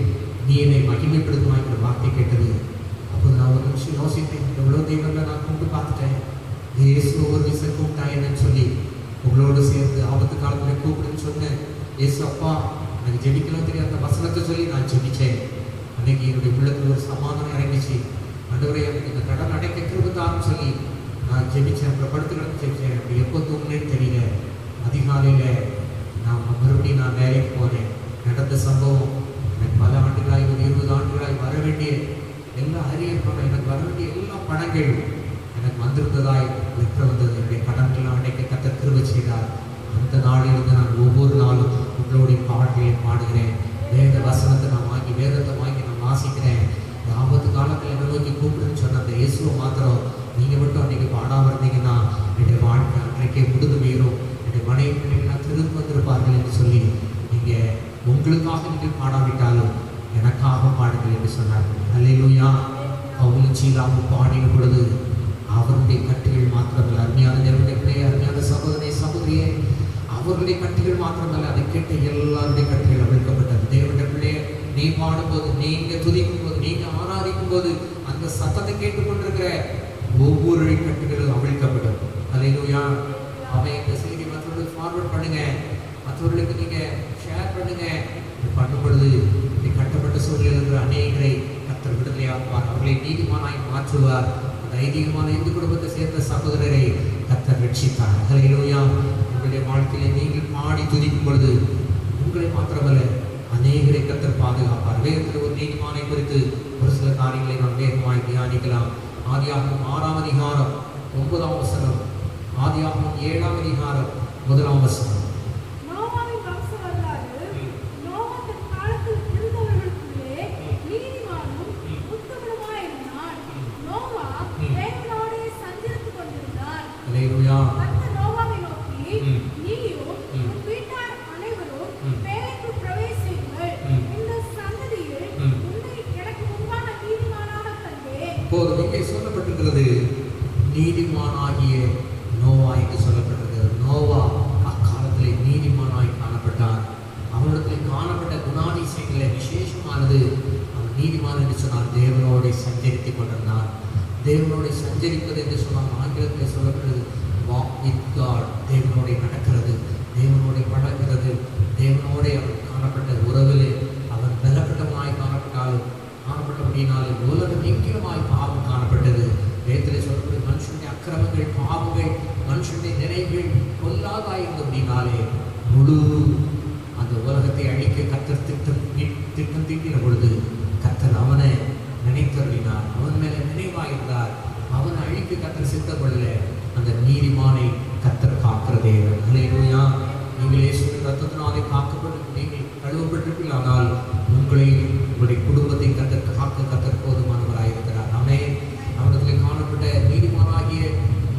நீ என்னை மகிமைப்படுத்துவாங்கிற வார்த்தை கேட்டது. அப்போது நான் ஒரு நிமிஷம் யோசித்தேன், எவ்வளோ தெய்வங்களை நான் கூப்பிட்டு பார்த்துட்டேன், இயேசு ஒவ்வொரு விஷயம் கூப்பிட்டா என்னன்னு சொல்லி உங்களோடு சேர்ந்து ஆபத்து காலத்தில் கூப்பிடுன்னு சொன்னேன். இயேசு அப்பா, எனக்கு ஜெபிக்கலாம் தெரியும், அந்த வசனத்தை சொல்லி நான் ஜெபித்தேன். அன்னைக்கு என்னுடைய உள்ளத்தில் ஒரு சமாதானம் இறங்கிச்சு. ஆண்டவரே, எனக்கு இந்த கடன் அடைக்க கிருபைத்தான்னு சொல்லி நான் ஜெபித்தேன். அப்புறம் படுத்துக்கிட்டு ஜெபித்தேன். அப்படி எப்போ தூங்குனேன்னு தெரியல. அதிகாலையில் நான் மறுபடியும் நான் வேலைக்கு போனேன். நடந்த சம்பவம் எனக்கு பல ஆண்டுகளாய், ஒரு 20 ஆண்டுகளாய் வர வேண்டிய எல்லா அரியர் பணம், எனக்கு வர வேண்டிய எல்லா பணங்கள் எனக்கு வந்திருந்ததாய் லெட்டர் வந்தது. என்னுடைய கடன்கள்லாம் அடைக்க கர்த்தர் கிருபை செய்தார். அந்த நாளிலிருந்து நான் ஒவ்வொரு நாளும் உங்களுடைய பாடல்களை பாடுகிறேன். வேத வசனத்தை நான் வாங்கி, வேதத்தை வாங்கி நான் வாசிக்கிறேன். ஆபத்து காலத்தில் என்ன நோக்கி கூப்பிடுன்னு சொன்ன அந்த இயேசுவை மாத்திரம் நீங்கள் மட்டும் அன்றைக்கி பாடாமல் இருந்தீங்கன்னா என்னுடைய வாழ்க்கை அன்றைக்கே முடுது மீறும், என்னுடைய மனைவி பிள்ளைகள்லாம் திரும்ப வந்திருப்பார்கள் என்று சொல்லி நீங்கள் உங்களுக்காக நீங்கள் பாடாவிட்டாலும் எனக்காக பாடுங்கள் என்று சொன்னார்கள். அல்லேலூயா. பவுலும் சீலாவும் பாடின பொழுது அவருடைய கட்டுகள் மாத்திரமல்ல, அருமையான தேவனுடைய அருமையான சகோதரே சகோதரியே, அவருடைய கட்டுகள் மாத்திரமல்ல, அதை கேட்ட எல்லாருடைய கட்டுகள் அவிழ்க்கப்பட்டது. தேவனுடைய பிள்ளைய, நீ பாடும்போது, நீங்க துதிக்கும் போது, நீங்க ஆராதிக்கும் போது அந்த சத்தத்தை கேட்டுக்கொண்டிருக்கிற ஒவ்வொரு கட்டுகளும் அவிழ்க்கப்படும். அல்லேலூயா. அவன் இந்த செய்தி மற்றவர்களுக்கு ஃபார்வர்ட் பண்ணுங்க, மற்றவர்களுக்கு நீங்க ஷேர் பண்ணுங்க. பண்ணும் பொழுது நீ கட்டப்பட்ட சூழலில் இருக்கிற அநேகரை கர்த்தர் விடுதலையாக்குவார், அவர்களை நீதிமானாய் மாற்றுவார். ஐதீகமான இந்து குடும்பத்தை சேர்ந்த சகோதரரை கர்த்தர் ரட்சித்தார். அல்லேலூயா. உங்களுடைய வாழ்க்கையிலே நீங்கள் பாடி துதிக்கும் பொழுது உங்களை மாத்திரமல்ல, அநேகரை கர்த்தர் பாதுகாப்பார். வேதத்தில் ஒரு நீதிமானை குறித்து ஒரு சில காரியங்களை நாம் வேகமாய் தியானிக்கலாம். ஆதியாகமம் 6ஆம் அதிகாரம் 9ஆம் வசனம், ஆதியாகமம் 7ஆம் அதிகாரம் 1ஆம் வசனம். இப்போது இங்கே சொல்லப்பட்டிருக்கிறது நீதிமானாகிய நோவா என்று பொல்லாதாய் இருந்தபடினாலே முழு அந்த உலகத்தை அழிக்க கர்த்தர் திட்டம் தீட்டின பொழுது கர்த்தர் அவனை நினைத்தருளினார். அவன் மேல நினைவாயிருந்தார். அவனை அழிக்க கர்த்தர் சித்தப்படல. அந்த நீதிமானை கர்த்தர் காக்கிற தேவன். அல்லேலூயா. நீங்கள் இயேசுவின் ரத்தத்தினாலே காக்கப்பட்டு நீங்கள் கழுவப்பட்டிருப்பீர்கள். ஆனால் உங்களையும் உங்களுடைய குடும்பத்தை கர்த்தர் காக்க கர்த்தர் போதுமானவராயிருக்கிறார். ஆமென். அவனிடத்தில் காணப்பட்ட நீதிமானாகிய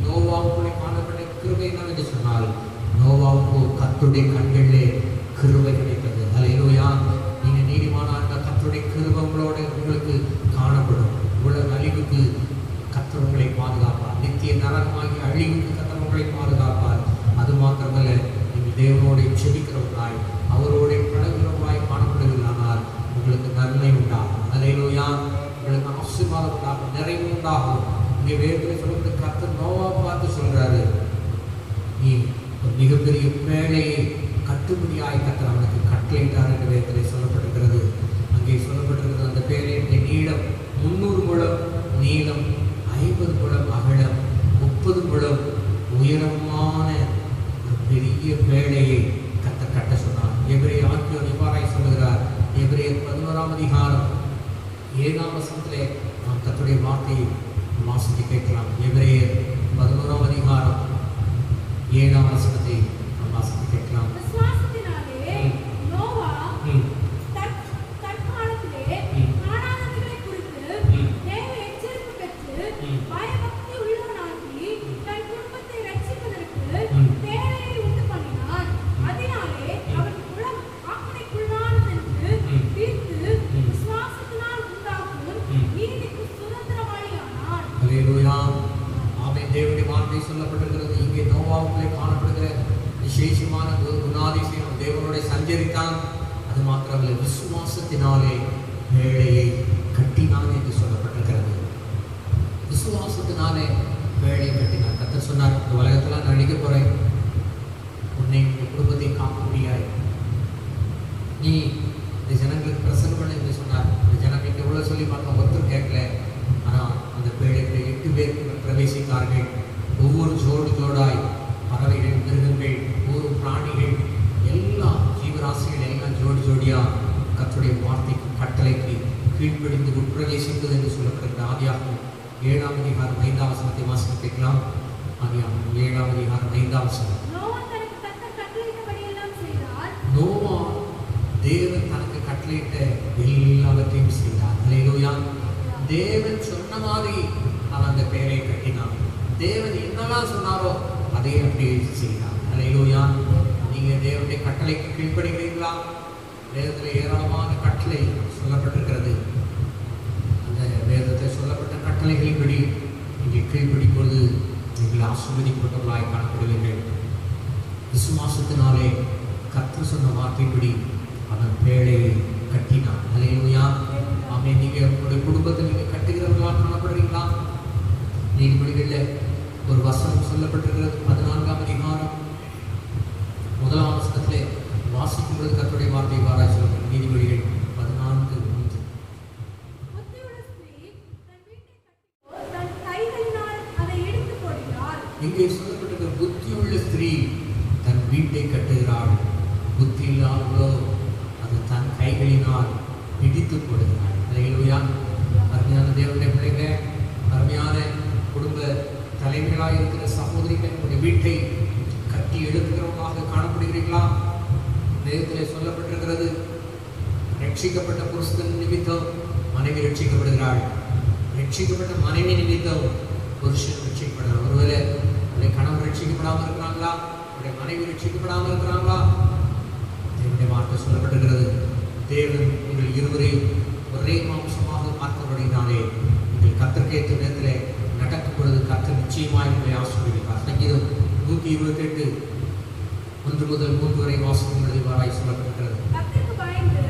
நோவாவுக்குள்ளே காணப்பட்ட கிருபை என்னவென்று சொன்னால், நோவாவுக்கு கர்த்தருடைய கண்களிலே கிருபை கிடைத்தது. அல்லேலூயா. நீங்க நீதிமானா கர்த்தருடைய கிருபை உங்களோட உங்களுக்கு காணப்படும். உலக அழிவுக்கு கர்த்தர் உங்களை பாதுகாப்பார். நித்திய நரகமாகி அழிவுக்கு கர்த்தர் உங்களை பாதுகாப்பார். அது மாத்திரமல்ல, நீங்கள் தேவனோடு செபிக்கிறவர்களாய் அவரோட பழகிறவர்களாய் காணப்படுகிறானால் உங்களுக்கு நன்மை உண்டாகும். அல்லேலூயா. உங்களுக்கு ஆசீர்வாதம் உண்டாகும், நிறைவு உண்டாகும். இங்கே வேதத்தில் சொல்லப்பட்ட கர்த்தர் நோவா பார்த்து சொல்றாரு, நீ ஒரு மிகப்பெரிய பேழையை கட்டுப்படியாய் கர்த்தர் அவனுக்கு கட்டளையிட்டார் என்று வேதத்தில் சொல்லப்பட்டிருக்கிறது. அங்கே சொல்லப்பட்டிருக்கிறது, அந்த பேழையுடைய நீளம் 300 முழம், நீளம் 50 முழம், அகலம் 30 முழம், உயரமான ஒரு பெரிய பேழையை கர்த்தர் கட்ட சொன்னார். எபிரேயர் ஆக்கியோர் இவ்வாறாய் சொல்லுகிறார். எபிரேயர் 11ஆம் அதிகாரம் 7ஆம் வசனத்திலே நாம் கர்த்தருடைய வார்த்தையை வாசிக்க கேட்கலாம். எபிரேயர் 11ஆம் அதிகாரம் 7ஆம் வசனத்தை நாம் வாசிக்க கேட்கலாம். விசுவாசத்தினாலே நோவா தற்காலத்திலே காணாதவைகளை குறித்து தேவ எச்சரிப்பு பெற்று பயபக்தி உள்ளவனாகி தன் குடும்பத்தை ரட்சிப்பதற்கு பேழையை உண்டு பண்ணினான். அதனாலே அவன் குலம் ஆக்கினைக்குள்ளானதென்று தீர்த்து விசுவாசத்தினால் உண்டாகும் நீதிக்கு சுதந்திரவாளியானான். அல்லேலூயா. ஆமென். தேவனுடைய வார்த்தை சொல்லப்பட்டிருக்கிறது. இங்கே நோவாவுக்குள்ளே காணப்படுகிற விசேஷமான ஒரு குணாதிசயம், தேவனோட சஞ்சரித்தான். அது மாத்திரமல்ல, விசுவாசத்தினாலே பேழையை கட்டினான் என்று சொல்லப்பட்டிருக்கிறது. விசுவாசத்தினாலே பேழையை கட்டினான். கர்த்தர் சொன்னார், இந்த உலகத்துல நான் அழிக்க போறேன், உன்னை இந்த குடும்பத்தை காக்க முடியாது, நீ இந்த ஜனங்களுக்கு பிரசங்கம் பண்ண என்று சொன்னார். இந்த ஜனங்களுக்கு எவ்வளவு சொல்லி பார்த்தோம், ஒருத்தர் கேட்கல. ஆனால் அந்த பேழைக்கு 8 பேர் பிரவேசித்தார்கள். ஒவ்வொரு ஜோடாய் பறவைகள், மிருகங்கள், ஒவ்வொரு பிராணிகள், எல்லா ஜீவராசிகள் எல்லாம் ஜோடியா கர்த்தருடைய வார்த்தைக்கு கட்டளைக்கு கீழ்ப்படிந்து உட்பிரவேசித்தது என்று சொல்லப்படுகிற ஆதியாகமம் 7ஆம் அதிகாரம் 5ஆம் வசனத்தை வாசிக்க கேட்கலாம். ஆதியாகமம் 7ஆம் அதிகாரம் 5ஆம் வசனம். நோவா தேவன் தனக்கு கட்டளையிட்ட எல்லாவற்றையும் செய்தார். அல்லேலூயா. தேவன் சொன்ன மாதிரி அவன் அந்த பேரை கட்டினான். தேவன் என்னெல்லாம் சொன்னாரோ அதை அப்படியே செய்தார். அல்லேலூயா. நீங்க தேவனுடைய கட்டளைக்கு கீழ்ப்படுகிறீர்களா? வேதத்தில் ஏராளமான கட்டளை சொல்லப்பட்டிருக்கிறது. அந்த வேதத்தில் சொல்லப்பட்ட கட்டளைகளின்படி நீங்கள் கீழ்ப்படியும் பொழுது நீங்கள் ஆசீர்வதிக்கப்பட்டவர்களாய் காணப்படுவீர்கள். விசுவாசத்தினாலே கர்த்தர் சொன்ன வார்த்தைப்படி அவன் பேழையை கட்டினான். அல்லேலூயா. ஆமென். நீங்கள் உங்களுடைய குடும்பத்தில் நீங்கள் கட்டுகிறவர்களாக காணப்படுறீங்களா? நீதிபதிகளில் ஒரு வசனம் சொல்லப்பட்டிருக்கிறது. 14ஆம் அதிகாரம் 1ஆம் வசனத்திலே வாசிக்கும் பொழுது கர்த்தருடைய வார்த்தை வாராய் சொல்லுங்கள். நீதிபதிகள் 14:3. இங்கே சொல்லப்பட்டிருக்கிற புத்தியுள்ள ஸ்திரீ தன் வீட்டை கட்டுகிறாள், புத்தி இல்லாதவளோ அது தன் கைகளினால் பிடித்து போடுகிறாள். அல்லேலூயா. அருமையான தேவனுடைய பிள்ளைகளே, அருமையான குடும்ப தலைமைகளாக இருக்கிற சகோதரிகள், உடைய வீட்டை கட்டி எழுப்புகிறவர்களாக காணப்படுகிறீர்களா? வேதத்திலே சொல்லப்பட்டிருக்கிறது, ரட்சிக்கப்பட்ட புருஷன் நிமித்தம் மனைவி ரட்சிக்கப்படுகிறாள், ரட்சிக்கப்பட்ட மனைவி நிமித்தம் புருஷன் ரட்சிக்கப்படுகிறார். ஒருவேளை உடைய கணவர் ரட்சிக்கப்படாமல் இருக்கிறாங்களா? உடைய மனைவி ரட்சிக்கப்படாமல் இருக்கிறாங்களா? தேவனுடைய வார்த்தை சொல்லப்பட்டிருக்கிறது, தேவன் உங்கள் இருவரையும் ஒரே மாம்சமாக பார்க்கப்படுகிறானே நீங்கள் கர்த்தருக்கேற்ற விதத்திலே நடக்கும் பொழுது கர்த்தர் நிச்சயமாய் உங்களை ஆசீர்வதிப்பார். சங்கீதம் 128 1 முதல் 3 வரை வாசிக்கும் பொழுது இவ்வாறாய் சொல்லப்பட்டிருக்கிறது. கர்த்தருக்கு பயந்து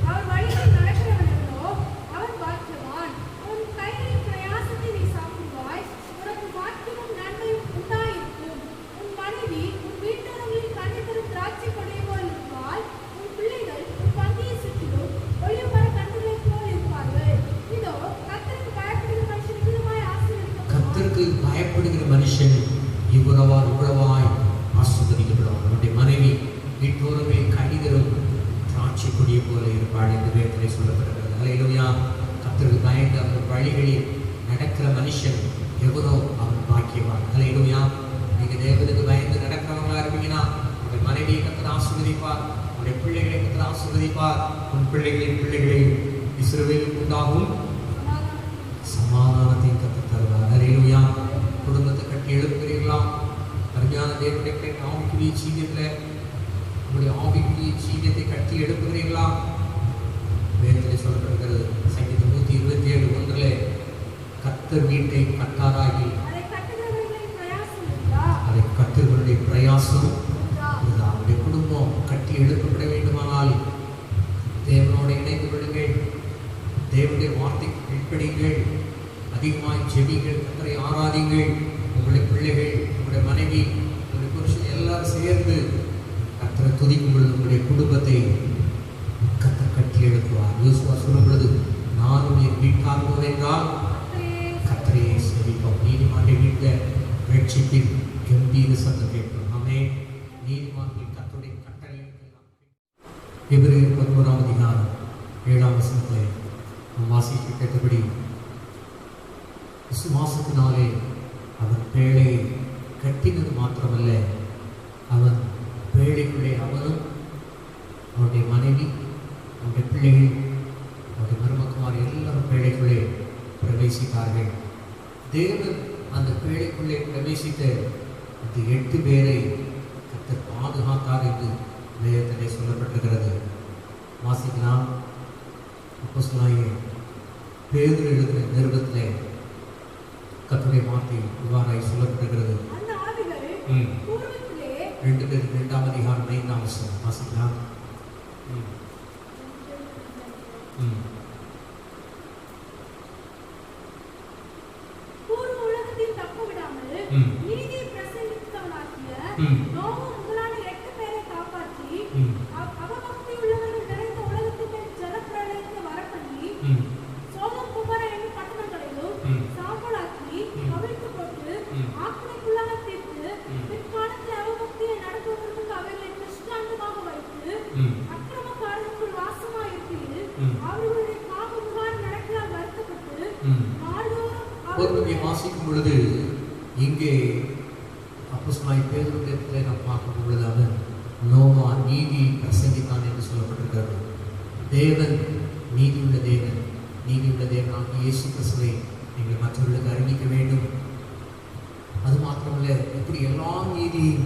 அவர் வழியில் நடக்கிறவனோ அவன் பாக்கியவான். உன் கைகளின் பிரயாசத்தை நீ சாப்பிடுவாய், உனக்கு பாக்கியமும் நன்மையும் உண்டாயிருக்கும். உன் மனைவி உன் வீட்டரங்களில் கனி தரும் திராட்சை கொடியை போல் இருப்பாள். உன் பிள்ளைகள் உன் பந்தியை சுற்றிலும் ஒளிவு மர கன்றுகளைப் போல் இருப்பார்கள். இதோ கர்த்தருக்கு பயப்படுகிற மனுஷன் இவ்விதமாய் ஆசீர்வதிக்கப்படுவான். கர்த்தருக்கு பயப்படுகிற மனுஷன் இவ்வளவாய் ஆசீர்வதிக்கப்படுவான். இருப்பாள் என்று வேதத்திலே சொல்லப்படுகிறது. அல்லேலூயா. கர்த்தருக்கு பயந்து அவர் வழிகளில் நடக்கிற மனுஷன் எவனோ அவன் பாக்கியவான். அல்லேலூயா. நீங்க தேவனுக்கு பயந்து நடக்கிறவங்களா இருப்பீங்கன்னா உங்களுடைய மனைவியை கர்த்தர் ஆசீர்வதிப்பார், உங்களுடைய பிள்ளைகளை கர்த்தர் ஆசீர்வதிப்பார். உன் பிள்ளைகளின் பிள்ளைகளை இஸ்ரவேலுக்கு உண்டாகும் சமாதானத்தையும் கர்த்தர் தருவார். அல்லேலூயா. குடும்பத்தை கட்டி எழுப்புகிறீர்களா? அருமையான தேவனுடைய ஆவிக்குரிய ஜீவியத்தில் உங்களுடைய ஆவிக்குரிய ஜீவியத்தை கட்டி எழுப்புகிறீர்களா? வேதத்தில் சொல்லப்படுகிறது சங்கீதம் 127:1 கர்த்தர் வீட்டை கட்டாராகி அதை கர்த்தர்களுடைய பிரயாசம். அவருடைய குடும்பம் கட்டி எழுப்பப்பட வேண்டுமானால் தேவனோடு இணைந்து கொள்ளுங்கள், தேவனுடைய வார்த்தைக்கு கீழ்ப்படியுங்கள், அதிகமாய் ஜெபிங்கள், கர்த்தரை ஆராதிங்கள். உங்களுடைய பிள்ளைகள், உங்களுடைய மனைவி, உங்களுடைய புருஷன் எல்லாரும் சேர்ந்து கர்த்தரை துதிக்கும் பொழுது உங்களுடைய குடும்பத்தை கர்த்தர் கட்டி எழுப்புவார். யோசுவா சொல்லும் பொழுது நானும் என் வீட்டார் போவென்றால் கர்த்தரையே சேவிப்போம். நீதிமான்கள் வீட்டில் ரட்சிப்பின் கம்பீர சத்தம் கேட்கும். ஆமே. நீதிமான்கள் கர்த்தருடைய கட்டளை எபிரேயர் 11:7 வாசிக்க கேட்டபடி விசுவாசத்தினாலே அவன் பேழையை கட்டினது மாத்திரமல்ல, அவன் பேழைக்குள்ளே அவனும் அவனுடைய மனைவி, அவனுடைய பிள்ளைகள், அவனுடைய மருமக்குமார் எல்லாரும் பேழைக்குள்ளே பிரவேசித்தார்கள். தேவன் அந்த பேழைக்குள்ளே பிரவேசித்த அந்த 8 பேரை கர்த்தர் பாதுகாத்தார் என்று வேதத்திலே சொல்லப்பட்டிருக்கிறது. வாசிக்கலாம். அப்போஸ்தலனாகிய பேதுரு எழுதின நிருபத்திலே கர்த்தருடைய வார்த்தை இவ்வாறாய் சொல்லப்பட்டிருக்கிறது. 2 பேர் 2ஆம் அதிகாரம் 5ஆம் வசனம் வாசிக்கலாம். வாசிக்கும் பொழுது இங்கே அப்போஸ்தலனாகிய பேதுருவிடத்திலே நாம் பார்க்கும் பொழுது அவன் நோவா நீதி பிரசங்கித்தான் என்று சொல்லப்பட்டிருக்கிறது. தேவன் நீதியுள்ள தேவன், நீதியுள்ள தேவனாகிய இயேசு கிறிஸ்துவை நீங்கள் மற்றவர்களுக்கு அறிவிக்க வேண்டும். அது மாத்திரமல்ல, இப்படி எல்லா நீதியும்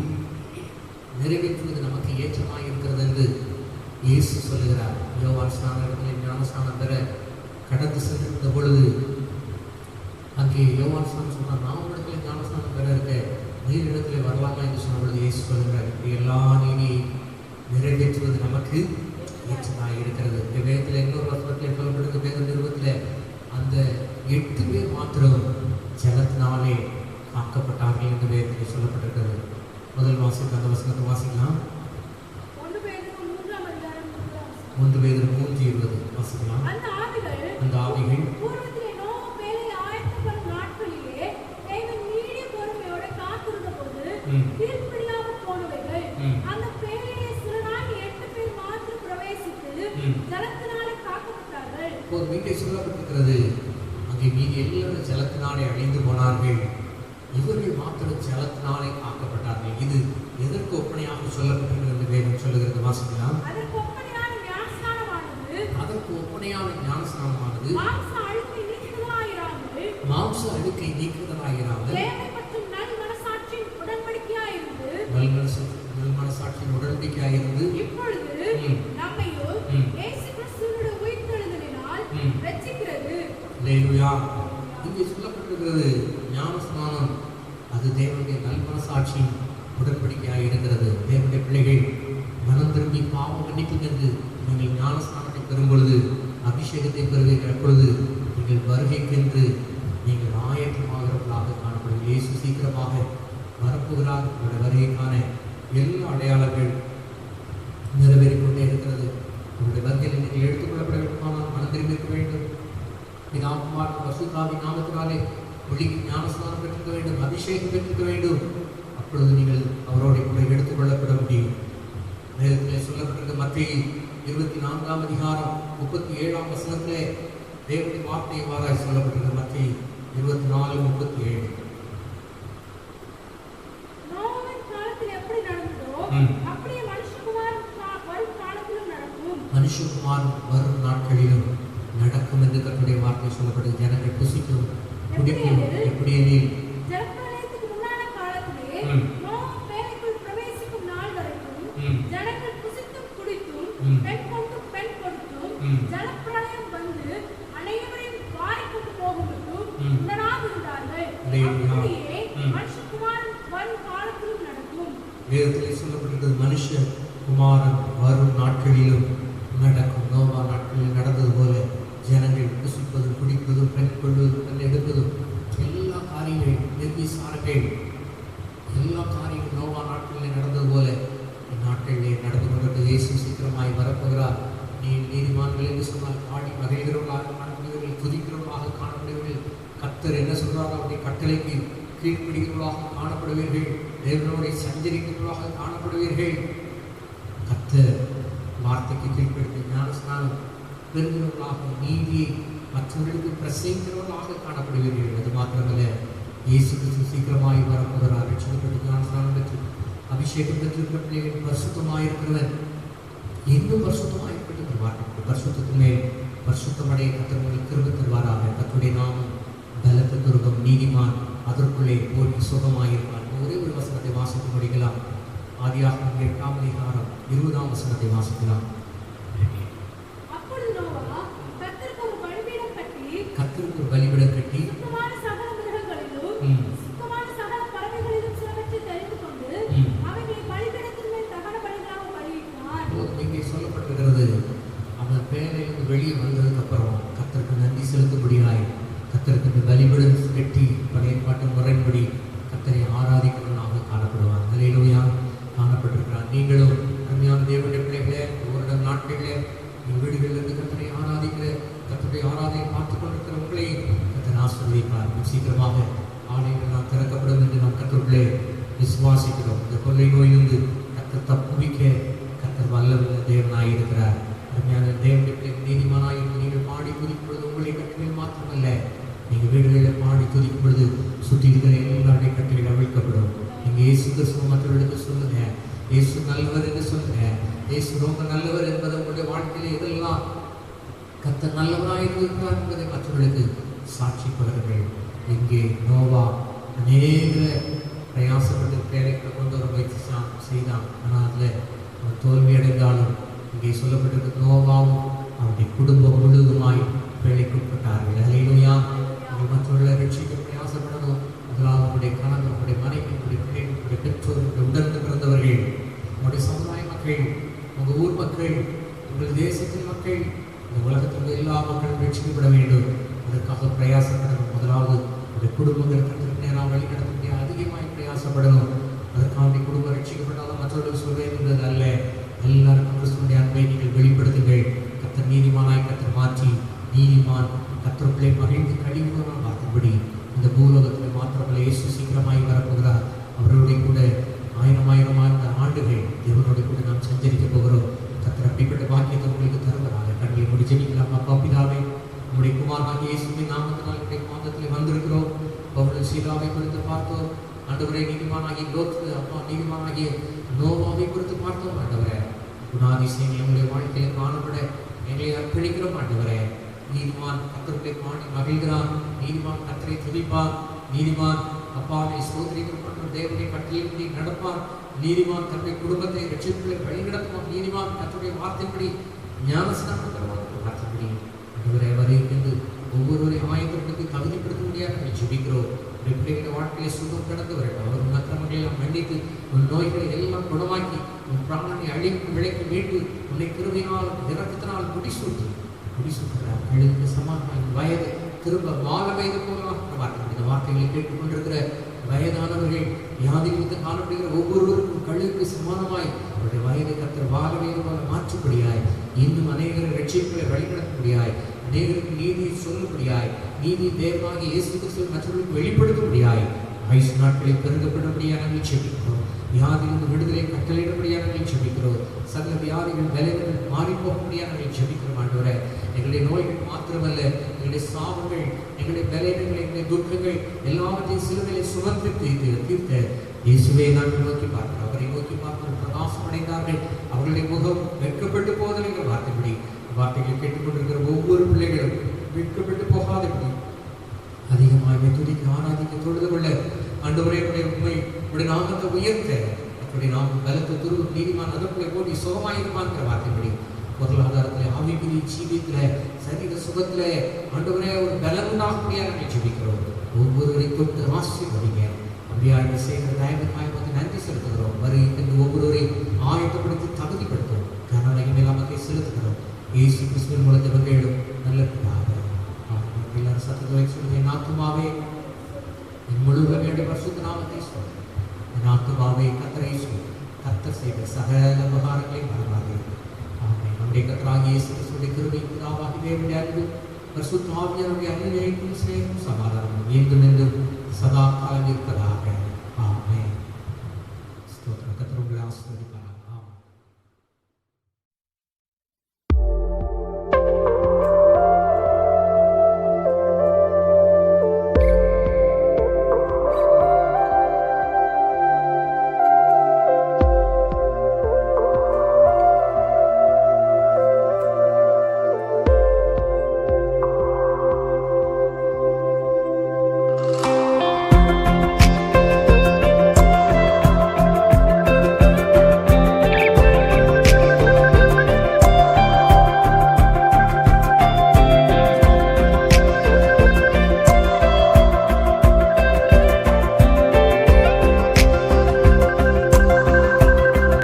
நிறைவேற்றுவது நமக்கு ஏற்றமாக இருக்கிறது என்று இயேசு சொல்லுகிறார். யோவான் ஸ்நானத்தில் ஞானஸ்நானம் பெற கடந்து சென்றிருந்த பொழுது அங்கே யோவான் ஸ்நானம் சொன்னார், நான் இடத்துல ஞானஸ்நானம் பெற இருக்க நீர் இடத்துல வரலாமா என்று சொன்ன பொழுது இயேசு சொல்லுகிறார், இப்படி எல்லா நீதியை நிறைவேற்றுவது நமக்கு ஏற்றதாக இருக்கிறது. இந்த வேதத்தில் இன்னொரு வசனத்தில் சொல்லப்பட்டிருக்க வேத நிறுவனத்தில் அந்த 8 பேர் மாத்திரம் ஜலத்தினாலே காக்கப்பட்டார்கள் என்று வேதத்தில் சொல்லப்பட்டிருக்கிறது. முதல் வாசிக்க அந்த வசனத்தை வாசிக்கலாம். 1 பேதுரு 3:20 வாசிக்கலாம். அந்த ஆவிகள் ஒரு வீட்டை சொல்லப்பட்டிருக்கிறது. அங்கே மீதி எல்லாரும் ஜலத்தினாலே அழிந்து போனார்கள், இவர்கள் மாத்திரம் ஜலத்தினாலே காக்கப்பட்டார்கள். இது எதற்கு ஒப்பனையாக சொல்லப்பட்டிருக்கிறது வேதம் சொல்லுகிறது. வாசிக்கலாம். அதற்கு ஒப்பனையான ஞானஸ்நானமானது மாம்ச அழுக்கை நீக்குதலாயிராமல் நல் மனசாட்சியின் உடன்படிக்கையாயிருந்து இங்கே சொல்லப்பட்டிருக்கிறது ஞானஸ்நானம். அது தேவனுடைய நல் மனசாட்சியின் உடன்படிக்கையாக இருக்கிறது. தேவனுடைய பிள்ளைகள் மனம் திரும்பி பாவம் மன்னிக்கும் என்று நீங்கள் ஞானஸ்நானத்தை பெறும் பொழுது, அபிஷேகத்தை பெறுகிற பொழுது நீங்கள் வருகைக்கென்று நீங்கள் ஆயத்தமாகிறவர்களாக காணப்படும். இயேசு சீக்கிரமாக வரப்போகிறார். உங்களுடைய வருகைக்கான எல்லா அடையாளங்கள் நிறைவேறிக்கொண்டே இருக்கிறது. உங்களுடைய வருகையில் நீங்கள் எடுத்துக்கொள்ளப்பட வேண்டுமானால் மனம் திரும்பிக்க வேண்டும். பிதாகுமார் பரிசுத்தாவின் நாமத்தினாலே ஒளிக்கு ஞானஸ்நானம் பெற்றிருக்க வேண்டும், அபிஷேகம் பெற்றிருக்க வேண்டும். அப்பொழுது நீங்கள் அவரோட கூட எடுத்துக்கொள்ளப்பட முடியும். வேதத்திலே சொல்லப்பட்டிருக்க மத்திய 24ஆம் அதிகாரம் 37ஆம் வசனத்திலே தேவனுடைய வார்த்தை இவ்வாறாய் சொல்லப்பட்டிருக்கிறது. மத்திய 24:37. நோவாவின் காலத்தில் எப்படி நடந்ததோ அப்படியே மனுஷகுமாரன் வரும் காலத்திலும் நடக்கும். மனுஷகுமாரன் வரும் நாட்களிலும் நடக்கும் என்று கர்த்தருடைய வார்த்தை சொல்லப்பட்டது. ஜனங்கள் புசிக்கும் குடிக்கும். எப்படி எனில் ஜலப்பிரளயத்துக்கு முன்னான காலத்திலே நோவா பேழைக்குள் பிரவேசிக்கும் நாள் வரைக்கும் ஜனங்கள் புசித்தும் குடித்தும் பெண் கொண்டும் பெண் கொடுத்தும் ஜலப்பிரளயம் வந்து அனைவரையும் வாரிக்கொண்டு போகும் மட்டும் உடனாக இருந்தார்கள். அப்படியே மனுஷகுமாரன் வரும் காலத்திலும் நடக்கும். வேதத்திலே சொல்லப்பட்டிருக்கிறது மனுஷகுமாரன் வரும் நாட்களிலும் நடக்கும். நோவா நாட்களில் நடந்தது போல ஜனங்கள் புசிப்பதும் குடிப்பதும் பெண் கொள்வதும் பெண் எடுப்பதும் எல்லா காரியங்களும் நிர்விசாரங்கள் எல்லா காரியங்களும் நோவா நாட்களில் நடந்தது போல இந்நாட்களிலே நடந்து கொண்டிருக்கிறது. இயேசு சீக்கிரமாய் வரப்போகிறார். நீதிமான்கள் என்று சொன்னால் பாடி மகிழ்கிறவர்களாக காணப்படுவீர்கள், துதிக்கிறவர்களாக காணப்படுவீர்கள். கர்த்தர் என்ன சொல்றாரோ அவருடைய கட்டளைக்கு கீழ்ப்பிடிக்கிறவர்களாக காணப்படுவீர்கள். தேவனோரை சஞ்சரிக்கிறவர்களாக காணப்படுவீர்கள். கர்த்தர் வார்த்தைக்கு கீழ்ப்படுத்தி ஞானஸ்நானம் பெறுகிறவர்களாக நீதியை மற்றவர்களுக்கு பிரசங்கிக்கிறவர்களாக காணப்படுவீர்கள். அது மாத்திரமல்ல, இயேசு கிறிஸ்து சீக்கிரமாய் வரப்போகிறார். ரட்சிக்கப்பட்டு ஞானஸ்நானம் பெற்று அபிஷேகம் பெற்றிருக்கிற பிள்ளைகள் பரிசுத்தமாயிருக்கிறவன் இன்னும் பரிசுத்தமாயிருக்கட்டும் தருவார்கள். பரிசுத்தத்தின் மேல் பரிசுத்தமடைய கர்த்தர் கிருபை தருவாராக. கர்த்தருடைய நாமம் பலத்த துருகம். நீதிமான் அதற்குள்ளே போய் சுகமாயிருப்பார். ஒரே ஒரு வசனத்தை வாசித்து முடிக்கலாம். ஆதியாகமம் 8ஆம் அதிகாரம் 20ஆம் வசனத்தை வாசிக்கலாம். அப்பொழுது நோவா கர்த்தருக்கு ஒரு பலிபீடம் கட்டி சுத்தமான சகல மிருகங்களிலும் சுத்தமான சகல பறவைகளிலும் சிலவற்றை தெரிந்து கொண்டு அவைகளை பலிபீடத்தின் மேல் தகன பலிகளாக பலியிட்டார். இங்கே சொல்லப்பட்டிருக்கிறது, அவன் பேரையிலிருந்து வெளியே வந்ததுக்கு அப்புறம் கர்த்தருக்கு நன்றி செலுத்தும்படியாய் கர்த்தருக்கு இந்த பலிபீடம் கட்டி பழைய பாட்டு முறைப்படி கர்த்தரை ஆராதிக்கிறவனாக காணப்படுவான். அல்லேலூயா. காணப்பட்டிருக்கிறான். நீங்களும் அருமையான தேவனுடைய பிள்ளைகளே, ஒவ்வொரு நாட்களிலே வீடுகளிலிருந்து கர்த்தரை ஆராதிக்கிற கர்த்தருடைய ஆராதனை பார்த்து கொண்டிருக்கிற உங்களை கர்த்தர் ஆசீர்வதிப்பார். சீக்கிரமாக ஆலயங்கள் நாம் திறக்கப்படும் என்று நாம் கர்த்தருக்குள்ளே விசுவாசிக்கிறோம். இந்த கொள்ளை நோயிலிருந்து கர்த்தர் தப்புவிக்க கர்த்தர் வல்லவல்ல தேவனாய் இருக்கிறார். அருமையான தேவனுடைய பிள்ளை, நீதிமானாய் நீங்கள் பாடி துதிக்கும் பொழுது உங்களுடைய கட்டளைகள் மாத்திரமல்ல, நீங்கள் வீடுகளில் பாடி துதிக்கும் பொழுது சுற்றி இருக்கிற எல்லாருடைய கட்டளைகள் அவிழ்க்கப்படும். நீங்கள் இயேசு கிறிஸ்துவ மற்றவர்களுக்கு சொல்லுங்க, இயேசு நல்லவர் என்று சொல்லுங்க. இயேசு ரொம்ப நல்லவர் என்பதை உங்களுடைய வாழ்க்கையில் எதெல்லாம் கர்த்தர் நல்லவராக இருக்கிறார் என்பதை மற்றவர்களுக்கு சாட்சி பகர்கள். இங்கே நோவா அநேக பிரயாசப்பட்டு பேரைகளை கொண்டு வர முயற்சி செய்தான். ஆனால் அதில் அவன் தோல்வி அடைந்தாலும் இங்கே சொல்லப்பட்டிருக்க நோவாவும் அவருடைய குடும்பம் முழுவதுமாய் வேலைக்குட்பட்டார்கள். அல்லேலூயா. மற்றவர்களை ரட்சிக்க பிரயாசப்படணும். முதலாவது உங்களுடைய கணவன், உங்களுடைய மனைவி, உங்களுடைய பிள்ளைகள், உங்களுடைய பெற்றோர், உங்களுடைய உடனே பிறந்தவர்கள், உங்களுடைய சமுதாய மக்கள், உங்கள் ஊர் மக்கள், உங்கள் தேசத்தின் மக்கள், இந்த உலகத்தில் எல்லா மக்களும் ரட்சிக்கப்பட வேண்டும். அதற்காக பிரயாசப்படணும். முதலாவது உங்களுடைய குடும்பங்கள் கர்த்தருக்கு நேராக வழி நடத்த முடியாது, அதிகமாக பிரயாசப்படணும். அதற்காக குடும்பம் ரட்சிக்கப்பட்டாலும் மற்றவர்கள் சொல்ல இருந்தது அல்ல. எல்லாருக்கும் கிறிஸ்துவனுடைய அன்பை நீங்கள் வெளிப்படுத்துங்கள். கர்த்தர் நீதிமானாய் கர்த்தர் மாற்றி நீதிமான் கர்த்தருக்குள்ளே மகிழ்ந்து கழிவுகளாக பார்க்கும்படி இந்த பூலோகத்தில் மாத்திரமல்ல, இயேசு சீக்கிரமாய் வரப்போகிறார். அவர்களுடைய கூட ஆயிரமாயிரமான ஆண்டுகள் தேவனுடைய கூட நாம் சஞ்சரிக்க போகிறோம். கர்த்தர் அப்படிப்பட்ட பாக்கியத்தை உங்களுக்கு தருவதாக. கண்களை முடி ஜெபிக்கலாம். அப்பா பிதாவே, நம்முடைய குமாரனாகிய இயேசுவின் நாமத்தினால் நம்முடைய பாதத்தில் வந்திருக்கிறோம். அவர்கள் சீலாவை குறித்து பார்த்தோம். ஆண்டவரே, நீதிமானாகிய லோத்து, அப்பா நீதிமானாகிய நோவாவை குறித்து பார்த்தோம். ஆண்டவரே, குணாதிசயங்கள் நம்முடைய வாழ்க்கையில் காணப்பட எங்களை அர்ப்பணிக்கிறோம். ஆண்டவரே, நீதிமான் கர்த்தருக்குள்ளே பாடி மகிழ்கிறான். நீதிமான் கர்த்தரை துதிப்பான். நீதிமான் அப்பாவை சோதரிக்கப்பட்ட தேவனுடைய கட்டளையின்படி நடப்பான். நீதிமான் தன்னுடைய குடும்பத்தை ரட்சிப்புகளை வழிநடத்துவான். நீதிமான் கர்த்தருடைய வார்த்தைப்படி ஞானஸ்நானம் பெறுவான். வார்த்தைப்படி ஆண்டவரே வரையிருந்து ஒவ்வொருவரையும் ஆயத்தப்படுத்தி தகுதிப்படுத்த முடியாது ஜெபிக்கிறோம். பிள்ளைகளை வாழ்க்கையை சுகம் கடந்து வரட்டும். அவர் மற்றவர்களெல்லாம் மன்னித்து உன் நோய்களை எல்லாம் குணமாக்கி உன் பிராணனை அழிக்கும் விலைக்கு மீட்டு உன்னை கிருபையினால் இரக்கத்தினால் முடிசூட்டி முடிசூட்டுகிறார். எழுந்து சமாதான வயது திரும்ப வாழ வயது போகலாம் வார்த்தை. இந்த வார்த்தைகளை கேட்டுக்கொண்டிருக்கிற வயதானவர்கள், வியாதி குறித்து காணப்படுகிற ஒவ்வொருவருக்கும் கழுவுக்கு சமானமாய் அவருடைய வயதை கர்த்தர் வாழ வயது போல மாற்றும்படியாய், இன்னும் அநேகர் ரட்சிப்புகளை வழிநடத்தும்படியாய், அநேகருக்கு நீதியை சொல்லும்படியாய், நீதி தேவனாகிய இயேசு கிறிஸ்துவை மற்றவர்களுக்கு வெளிப்படுத்தும்படியாய், ஆயுசு நாட்களை பெருகப்படும்படியாக நாங்கள் ஜெபிக்கிறோம். வியாதியிலிருந்து விடுதலை கட்டளையிடும்படியாக நாங்கள் ஜெபிக்கிறோம். சகல வியாதிகள் பலவீனங்கள் மாறி போகும்படியாக நாங்கள் ஜெபிக்கிறோம் ஆண்டவரே. எங்களுடைய நோய்கள் மாத்திரமல்ல, எங்களுடைய சாபங்கள், எங்களுடைய பலவீனங்கள், எங்களுடைய துக்கங்கள் எல்லாவற்றையும் சிலுவையிலே சுமந்து தீர்த்த இயேசுவை நாங்கள் நோக்கி பார்க்கிறோம். அவரை நோக்கி பார்க்கிறோம். பிரகாசம் அடைந்தார்கள். அவர்களுடைய முகம் வெட்கப்பட்டு போதல் என்ற வார்த்தைப்படி வார்த்தைகளை கேட்டுக்கொண்டிருக்கிற ஒவ்வொரு பிள்ளைகளும் வெட்கப்பட்டு போகாதபடி அதிகமாக துதிக்க ஆராதிக்க தொழுது கொள்ள ஆண்டவரே உண்மை உடைய நாமத்தை உயர்த்த அப்படி நாம் பலத்தை துருவு நீதிமான் அதற்குள்ளே போட்டி சுகமாயிருப்பான்கிற வார்த்தைப்படி பொருளாதாரத்தில், ஆவிக்குரிய ஜீவியத்தில், சரீர சுகத்தில் ஆண்டவரே ஒரு பலம் உண்டாகக்கூடியாக நாங்கள் ஜெபிக்கிறோம். ஒவ்வொருவரை தொட்டு ஆசீர்வதிங்க. அப்படியாக செய்கிற தயவுக்காக வந்து நன்றி செலுத்துகிறோம். வருகின்ற ஒவ்வொருவரையும் ஆயத்தப்படுத்தி தகுதிப்படுத்தும் கனவையும் எல்லாமத்தை செலுத்துகிறோம். இயேசு கிறிஸ்துவின் மூலம் ஜெபங்களும் நல்ல பிதாவே. எல்லாரும் சத்தத்தை சொல்லுங்க. என் ஆத்துமாவே என் முழுவதும் பரிசுத்த நாமத்தை சொல்லு. என் ஆத்துமாவே கர்த்தரை சொல்லு. கர்த்தர் செய்த சகல உபகாரங்களை மறவாதே. ஆமென். நம்முடைய கர்த்தராகிய இயேசு கிறிஸ்துவின் கிருபை, பிதாவாகிய தேவனுடைய அன்பு, பரிசுத்த ஆவியானவருடைய அன்பினையும் சிநேகமும் சமாதானமும் மீண்டும் மீண்டும் சதா காலம் இருப்பதாக. ஆமென். ஸ்தோத்திரம். கர்த்தர் உங்களை ஆசீர்வதிப்பாராக.